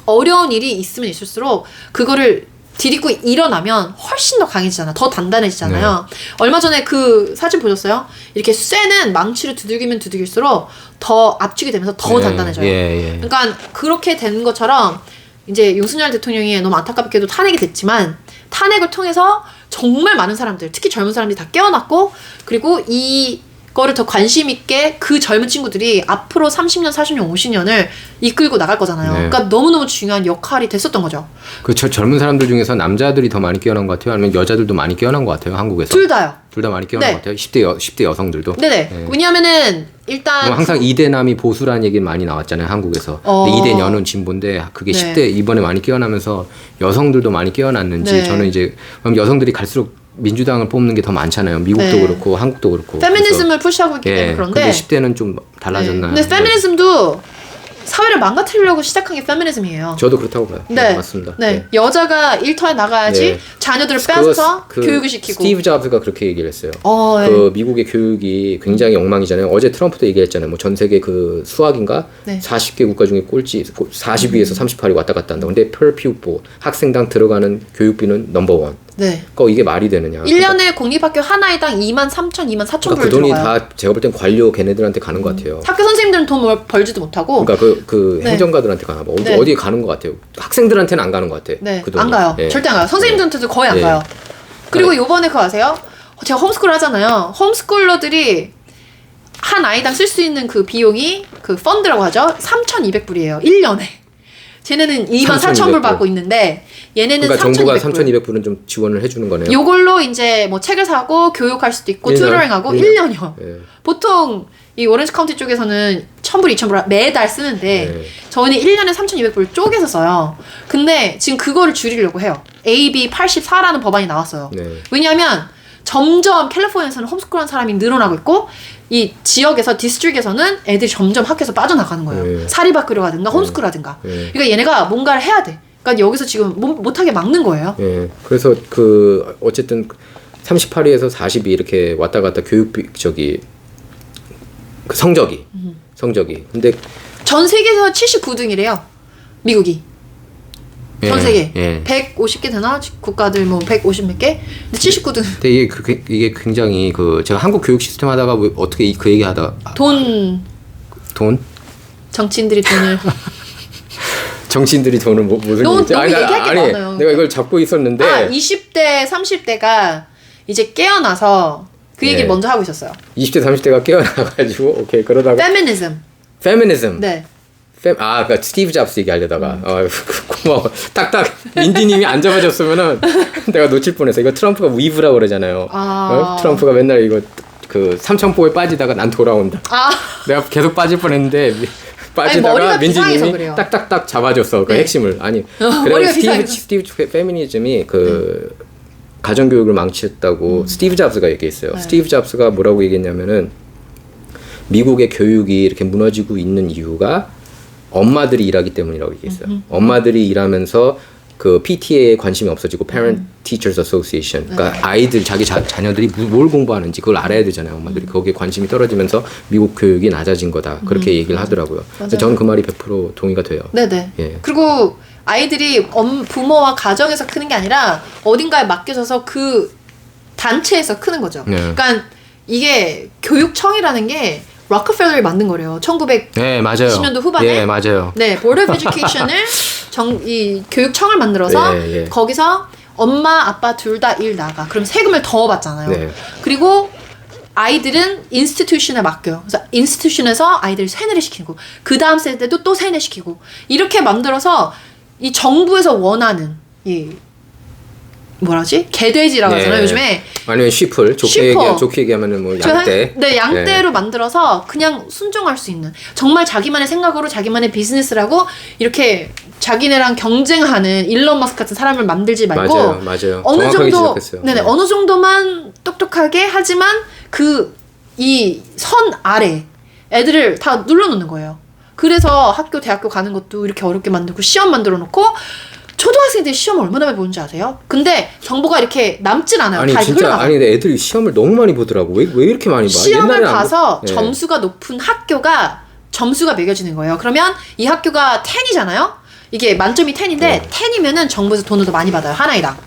어려운 일이 있으면 있을수록 그거를 디딛고 일어나면 훨씬 더 강해지잖아. 더 단단해지잖아요. 얼마 전에 그 사진 보셨어요? 이렇게 쇠는 망치를 두들기면 두들길수록 더 압축이 되면서 더 단단해져요. 그러니까 그렇게 된 것처럼 이제 윤석열 대통령이 너무 안타깝게도 탄핵이 됐지만 탄핵을 통해서 정말 많은 사람들, 특히 젊은 사람들이 다 깨어났고 그리고 이거를 더 관심 있게 그 젊은 친구들이 앞으로 30년, 40년, 50년을 이끌고 나갈 거잖아요. 그러니까 너무너무 중요한 역할이 됐었던 거죠. 그 젊은 사람들 중에서 남자들이 더 많이 깨어난 것 같아요? 아니면 여자들도 많이 깨어난 것 같아요? 한국에서? 둘 다요. 둘 다 많이 깨어난 것 같아요? 10대 여성들도? 네네. 왜냐면은 일단 항상 2대남이 보수라는 얘기는 많이 나왔잖아요, 한국에서. 근데 2대녀는 진보인데 그게 10대 이번에 많이 깨어나면서 여성들도 많이 깨어났는지 저는 이제 그럼 여성들이 갈수록 민주당을 뽑는 게 더 많잖아요. 미국도 그렇고 한국도 그렇고. 페미니즘을 푸시하고 있기 때문에 그런데 근데 10대는 좀 달라졌나요? 근데 페미니즘도 사회를 망가뜨리려고 시작한 게 페미니즘이에요. 저도 그렇다고 봐요. 네, 맞습니다. 여자가 일터에 나가야지 자녀들을 빼앗아서 교육을 시키고. 스티브 잡스가 그렇게 얘기를 했어요. 네. 그 미국의 교육이 굉장히 엉망이잖아요. 어제 트럼프도 얘기했잖아요. 뭐 전 세계 그 수학인가 40개 국가 중에 꼴찌 40위에서 38위 왔다 갔다 한다. 근데 per pupil 학생당 들어가는 교육비는 넘버 1. 그러니까 이게 말이 되느냐. 1년에 공립학교 하나에당 23,000, 24,000 그러니까 그 돈이 다 제가 볼 땐 관료 걔네들한테 가는 것 같아요. 학교 선생님들은 돈 벌지도 못하고. 그러니까 그 행정가들한테 가나 봐. 어디에 가는 것 같아요. 학생들한테는 안 가는 것 같아. 그 돈이. 안 가요. 절대 안 가요. 선생님들한테도 거의 안 가요. 그리고 요번에 그거 아세요? 제가 홈스쿨 하잖아요. 홈스쿨러들이 한 아이당 쓸 수 있는 그 비용이 그 펀드라고 하죠. 3,200불이에요. 1년에. 쟤네는 24,000불 받고 있는데 얘네는 그러니까 3,200불. 정부가 3,200불은 좀 지원을 해주는 거네요. 요걸로 이제 뭐 책을 사고 교육할 수도 있고 튜터링하고 1년이요. 보통 이 오렌지 카운티 쪽에서는 1,000불, 2,000불 매달 쓰는데 저희는 1년에 3,200불 쪼개서 써요. 근데 지금 그거를 줄이려고 해요. AB 84라는 법안이 나왔어요. 왜냐하면 점점 캘리포니아에서는 홈스쿨하는 사람이 늘어나고 있고 이 지역에서 디스트릭에서는 애들이 점점 학교에서 빠져나가는 거예요. 사립학교를 가든가 홈스쿨 하든가. 그러니까 얘네가 뭔가를 해야 돼. 그러니까 여기서 지금 못하게 막는 거예요. 그래서 그 어쨌든 38위에서 40위 이렇게 왔다 갔다 교육비 그 성적이. 근데 전 세계에서 79등이래요. 미국이. 전 세계 150개 되나 국가들 뭐 150 몇 개. 근데 79등. 근데 이게 굉장히 그 제가 한국 교육 시스템 하다가 어떻게 그 얘기 하다 돈 정치인들이 돈을 정치인들이 돈을 무슨 너무 얘기할 게 많아요. 내가 이걸 잡고 있었는데 20대 30대가 이제 깨어나서 그 얘기를 먼저 하고 있었어요. 20대 30대가 깨어나가지고 오케이 그러다가 페미니즘 그러니까 스티브 잡스 얘기하려다가 고마워 딱딱 민디님이 안 잡아줬으면은 내가 놓칠 뻔했어. 이거 트럼프가 위브라고 그러잖아요. 트럼프가 맨날 이거 그 삼천포에 빠지다가 난 돌아온다. 내가 계속 빠질 뻔했는데 빠지다가 민지님이 딱딱딱 잡아줬어. 그 핵심을. 아니 그래서 스티브 페미니즘이 그 가정교육을 망쳤다고 스티브 잡스가 얘기했어요. 스티브 잡스가 뭐라고 얘기했냐면은 미국의 교육이 이렇게 무너지고 있는 이유가 엄마들이 일하기 때문이라고 얘기했어요. 엄마들이 일하면서 그 PTA에 관심이 없어지고 Parent Teachers Association. 그러니까 아이들 자기 자녀들이 뭘 공부하는지 그걸 알아야 되잖아요. 엄마들이 거기에 관심이 떨어지면서 미국 교육이 낮아진 거다. 그렇게 얘기를 하더라고요. 저는 그 말이 100% 동의가 돼요. 네네. 그리고 아이들이 부모와 가정에서 크는 게 아니라 어딘가에 맡겨져서 그 단체에서 크는 거죠. 그러니까 이게 교육청이라는 게 록펠러를 만든 거래요. 1920년도 후반에. 맞아요. Board of Education을 이 교육청을 만들어서 거기서 엄마, 아빠 둘 다 일 나가. 그럼 세금을 더 받잖아요. 그리고 아이들은 인스티튜션에 맡겨요. 그래서 인스티튜션에서 아이들을 세뇌를 시키고 그 다음 세대도 또 세뇌시키고 이렇게 만들어서 이 정부에서 원하는 이 뭐라지? 개돼지라고 하잖아요. 요즘에 아니면 쉬플 좋게 얘기하면은 뭐 양떼. 양떼로 만들어서 그냥 순종할 수 있는 정말 자기만의 생각으로 자기만의 비즈니스를 하고 이렇게 자기네랑 경쟁하는 일론 머스크 같은 사람을 만들지 말고 맞아요. 어느 정도 어느 정도만 똑똑하게 하지만 그 이 선 아래 애들을 다 눌러놓는 거예요. 그래서 학교 대학교 가는 것도 이렇게 어렵게 만들고 시험 만들어 놓고 초등학생들이 시험을 얼마나 많이 보는지 아세요? 근데 정보가 이렇게 남진 않아요. 아니 다 진짜 흘러나가. 아니 근데 애들이 시험을 너무 많이 보더라고. 왜 이렇게 많이 봐? 시험을 옛날에 안 봐서 네. 점수가 높은 학교가 점수가 매겨지는 거예요. 그러면 이 학교가 10이잖아요. 이게 만점이 10인데 10이면은 정부에서 돈을 더 많이 받아요. 하나이당.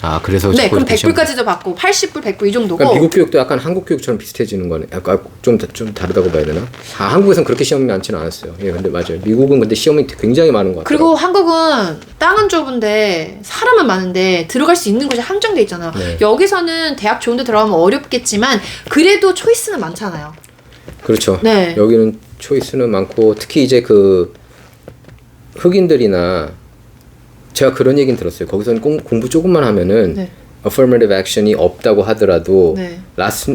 아 그래서 네, 그럼 이렇게 시험- 100불까지도 받고 80불, 100불 이 정도고. 그러니까 미국 교육도 약간 한국 교육처럼 비슷해지는 거네. 약간 좀 다르다고 봐야 되나? 아, 한국에선 그렇게 시험이 많지는 않았어요. 예, 근데 맞아요. 미국은 근데 시험이 굉장히 많은 것 같아요. 그리고 한국은 땅은 좁은데 사람은 많은데 들어갈 수 있는 곳이 한정돼 있잖아요. 네. 여기서는 대학 좋은 데 들어가면 어렵겠지만 그래도 초이스는 많잖아요. 그렇죠. 네. 여기는 초이스는 많고 특히 이제 그 흑인들이나 제가 그런 얘기는 들었어요. 거기서는 공부 조금만 하면은 네. affirmative action이 없다고 하더라도 네.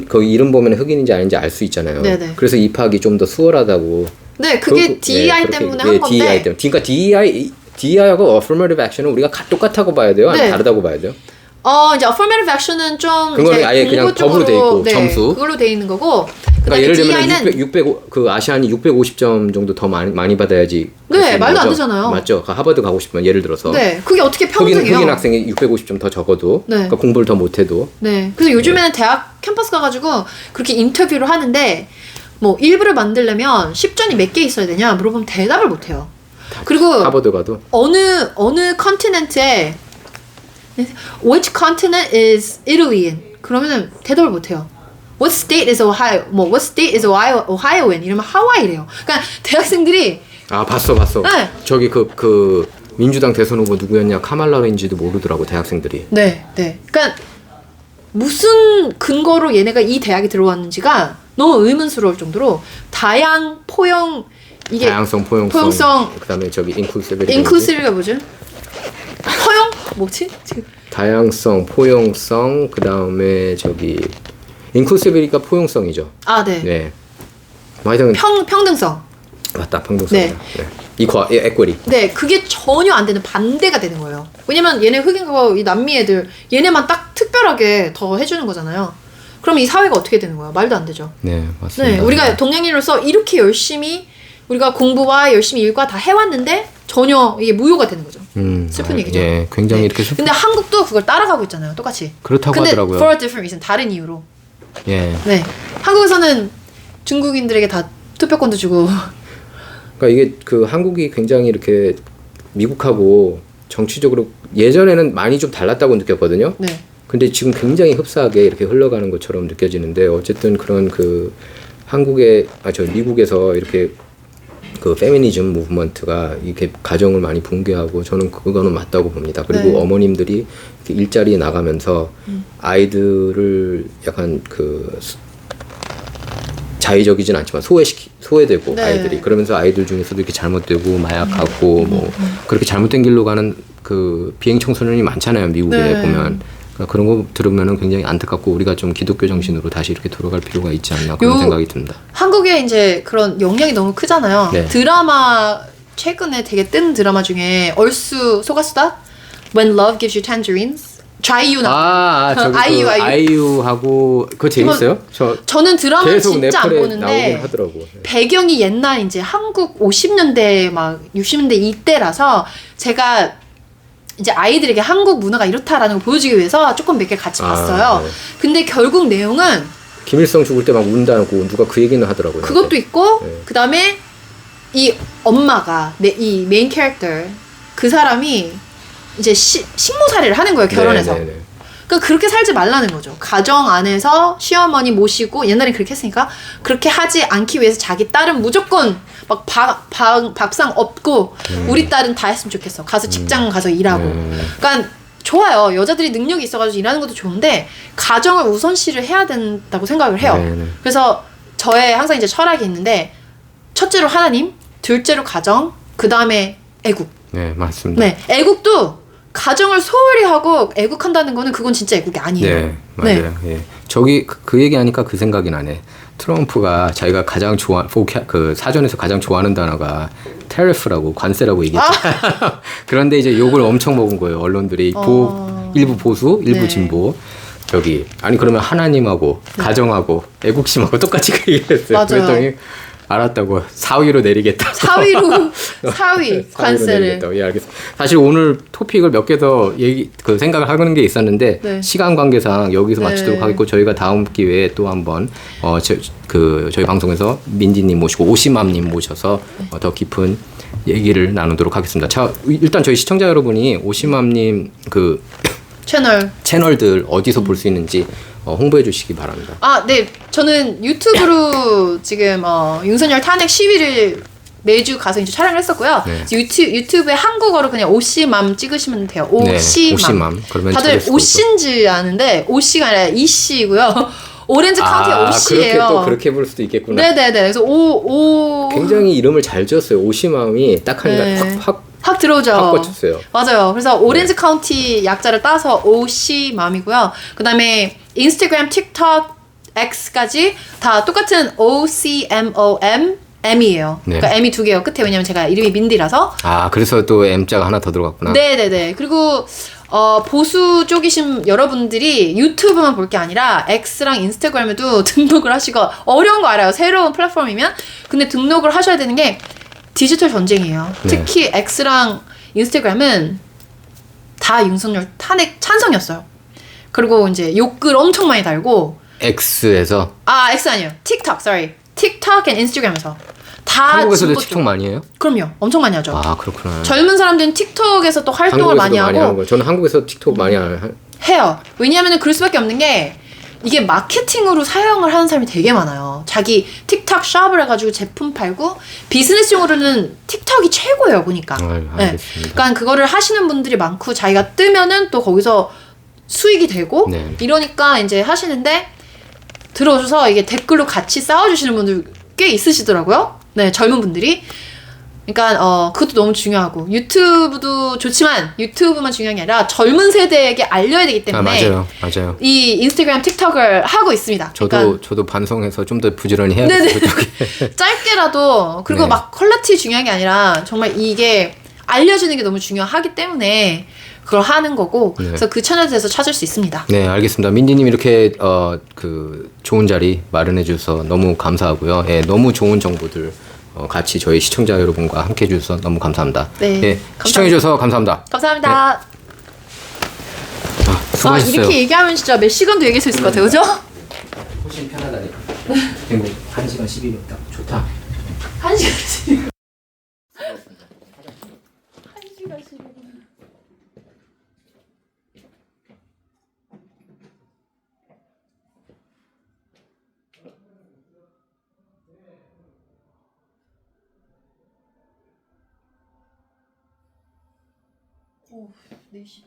거기 이름 보면 흑인인지 아닌지 알 수 있잖아요. 네네. 그래서 입학이 좀 더 수월하다고. 네, 그게 DEI 때문에 한 건데. DEI 때문에. 그러니까 DEI하고 affirmative action은 우리가 똑같다고 봐야 돼요? 아니면 네. 다르다고 봐야 돼요? 이제 affirmative action은 좀 그거는 이제 아예 그냥 공부 법으로 돼 쪽으로, 있고, 점수. 그걸로 돼 있는 거고. 그러니까 그다음에 예를 들면 DEI는 600 그 아시안이 650점 정도 더 많이 받아야지. 갈 수 네, 있는 말도 안 거죠? 되잖아요. 맞죠? 그러니까 하버드 가고 싶으면 예를 들어서 네, 그게 어떻게 흑인 평등해요? 학생이 650점 더 적어도 네. 그러니까 공부를 더 못해도 네. 그래서 요즘에는 대학 캠퍼스 가가지고 그렇게 인터뷰를 하는데 뭐 일부를 만들려면 10전이 몇 개 있어야 되냐 물어보면 대답을 못해요. 그리고 하버드 가도 어느 컨티넨트에 which continent is Italy in? 그러면은 대답을 못해요. What state is Ohio? 뭐 what state is Ohio in? 이러면 하와이래요. 그러니까 대학생들이 아 봤어 네. 저기 그 민주당 대선 후보 누구였냐 카말라인지도 모르더라고 대학생들이. 네. 그러니까 무슨 근거로 얘네가 이 대학에 들어왔는지가 너무 의문스러울 정도로 다양성, 포용성, 그다음에 저기 인클루시브가 뭐죠? 허용? 뭐지? 지금 다양성, 포용성, 그다음에 저기 인클루시브니까 포용성이죠. 아, 네. 네. 하여튼 평등성. 맞다 평등성. 네. equity. 네, 그게 전혀 안 되는 반대가 되는 거예요. 왜냐면 얘네 흑인과 이 남미 애들 얘네만 딱 특별하게 더 해주는 거잖아요. 그럼 이 사회가 어떻게 되는 거예요? 말도 안 되죠. 네, 맞습니다. 네, 우리가 동양인으로서 이렇게 열심히 우리가 공부와 열심히 일과 다 해왔는데 전혀 이게 무효가 되는 거죠. 슬픈 얘기죠. 예, 굉장히 네. 이렇게 슬픈. 근데 한국도 그걸 따라가고 있잖아요. 똑같이. 그렇다고 근데 하더라고요. for a different reason. 다른 이유로. 예. 네. 한국에서는 중국인들에게 다 투표권도 주고. 그러니까 이게 그 한국이 굉장히 이렇게 미국하고 정치적으로 예전에는 많이 좀 달랐다고 느꼈거든요. 네. 근데 지금 굉장히 흡사하게 이렇게 흘러가는 것처럼 느껴지는데 어쨌든 그런 그 미국에서 이렇게 그 페미니즘 무브먼트가 이렇게 가정을 많이 붕괴하고 저는 그거는 맞다고 봅니다. 그리고 네. 어머님들이 이렇게 일자리에 나가면서 아이들을 약간 그 자의적이진 않지만 소외되고 네. 아이들이 그러면서 아이들 중에서도 이렇게 잘못되고 마약하고 뭐 그렇게 잘못된 길로 가는 그 비행 청소년이 많잖아요 미국에 네. 보면 그러니까 그런 거 들으면은 굉장히 안타깝고 우리가 좀 기독교 정신으로 다시 이렇게 돌아갈 필요가 있지 않나 그런 생각이 듭니다. 한국에 이제 그런 영향이 너무 크잖아요. 네. 드라마 최근에 되게 뜬 드라마 중에 얼쑤 속았수다 When Love Gives You Tangerines 좌이유 나. 저기 아이유. 아이유하고 그거 재밌어요? 저는 드라마를 계속 진짜 안 넷플에 나오긴 보는데 하더라고. 배경이 옛날 이제 한국 50년대 막 60년대 이때라서 제가 이제 아이들에게 한국 문화가 이렇다라는 걸 보여주기 위해서 조금 몇 개 같이 봤어요. 네. 근데 결국 내용은 김일성 죽을 때 막 운다고 누가 그 얘기는 하더라고요. 그것도 있고 네. 그 다음에 이 엄마가 이 메인 캐릭터 그 사람이 이제 식모살이를 하는 거예요 결혼해서. 네. 그러니까 그렇게 살지 말라는 거죠. 가정 안에서 시어머니 모시고 옛날엔 그렇게 했으니까 그렇게 하지 않기 위해서 자기 딸은 무조건 막 밥상 없고 우리 딸은 다 했으면 좋겠어. 가서 직장 가서 일하고. 그러니까 좋아요. 여자들이 능력이 있어가지고 일하는 것도 좋은데 가정을 우선시를 해야 된다고 생각을 해요. 네. 그래서 저의 항상 이제 철학이 있는데 첫째로 하나님, 둘째로 가정, 그 다음에 애국. 네, 맞습니다. 네, 애국도 가정을 소홀히 하고 애국한다는 거는 그건 진짜 애국이 아니에요. 네, 맞아요. 예. 저기 그 얘기하니까 그 생각이 나네. 트럼프가 자기가 가장 그 사전에서 가장 좋아하는 단어가 테리프라고 관세라고 얘기했죠. 그런데 이제 욕을 엄청 먹은 거예요. 언론들이 일부 보수, 일부 네. 진보. 아니 그러면 하나님하고 가정하고 애국심하고 똑같이 그 얘기를 했어요. 맞아요. 그랬더니 알았다고 4위로 내리겠다. 4위 관세를. 내리겠다고. 예, 알겠습니다. 사실 오늘 토픽을 몇 개 더 생각을 하는 게 있었는데 네. 시간 관계상 여기서 네. 마치도록 하겠고 저희가 다음 기회에 또 한번 저희 방송에서 민지님 모시고 오시맘님 모셔서 더 깊은 얘기를 나누도록 하겠습니다. 자, 일단 저희 시청자 여러분이 오시맘님 그 채널들 어디서 볼 수 있는지 홍보해 주시기 바랍니다. 아, 네. 저는 유튜브로 지금 윤석열 탄핵 시위를 매주 가서 이제 촬영을 했었고요. 네. 유튜브에 한국어로 그냥 오씨맘 찍으시면 돼요. 네, 오씨맘. 오씨맘. 그러면 다들 오씨인지 아는데 오씨가 아니라 이씨고요. 오렌지 카운티의 오씨예요. 그렇게 또 그렇게 볼 수도 있겠구나. 네네네. 그래서 굉장히 이름을 잘 지었어요. 오씨맘이 딱 하니까 네. 확 들어오죠. 확 꽂혔어요. 맞아요. 그래서 오렌지 카운티 약자를 따서 오씨맘이고요. 그다음에 인스타그램, 틱톡, X까지 다 똑같은 OCMOM이에요. 네. 그러니까 M이 두 개예요. 끝에. 왜냐면 제가 이름이 민디라서. 아, 그래서 또 M자가 하나 더 들어갔구나. 네네네. 그리고 보수 쪽이신 여러분들이 유튜브만 볼 게 아니라 X랑 인스타그램에도 등록을 하시고, 어려운 거 알아요. 새로운 플랫폼이면. 근데 등록을 하셔야 되는 게 디지털 전쟁이에요. 네. 특히 X랑 인스타그램은 다 윤석열 탄핵 찬성이었어요. 그리고 이제 욕글 엄청 많이 달고. X에서 X 아니에요. 틱톡, sorry. 틱톡 앤 인스타그램에서 다 한국에서도 진보 틱톡 쪽. 많이 해요? 그럼요. 엄청 많이 하죠. 아, 그렇구나. 젊은 사람들은 틱톡에서 또 활동을 한국에서도 많이 하는 하고 거예요. 저는 한국에서 틱톡 많이 해요. 왜냐하면 그럴 수밖에 없는 게 이게 마케팅으로 사용을 하는 사람이 되게 많아요. 자기 틱톡 샵을 해가지고 제품 팔고 비즈니스용으로는 틱톡이 최고예요. 보니까. 알겠습니다. 네. 그러니까 그거를 하시는 분들이 많고 자기가 뜨면은 또 거기서 수익이 되고 네. 이러니까 이제 하시는데 들어오셔서 이게 댓글로 같이 싸워주시는 분들 꽤 있으시더라고요. 네, 젊은 분들이. 그러니까 그것도 너무 중요하고 유튜브도 좋지만 유튜브만 중요한 게 아니라 젊은 세대에게 알려야 되기 때문에 맞아요. 이 인스타그램, 틱톡을 하고 있습니다. 저도 반성해서 좀 더 부지런히 해야겠어요. 짧게라도 그리고 네. 막 퀄리티 중요한 게 아니라 정말 이게 알려주는 게 너무 중요하기 때문에 그걸 하는 거고 네. 그래서 그 채널에서 찾을 수 있습니다. 네, 알겠습니다. 민지님 이렇게 좋은 자리 마련해 주셔서 너무 감사하고요. 예, 너무 좋은 정보들 같이 저희 시청자 여러분과 함께 해주셔서 너무 감사합니다. 네, 예, 시청해주셔서 감사합니다. 감사합니다. 수고하셨어요. 이렇게 얘기하면 진짜 몇 시간도 얘기할 수 있을 것 같아요, 그죠? 훨씬 편하다니까. 그리고 1시간 12분 딱 좋다. 1시간 12분. 1시간 12분. 오, 4시간.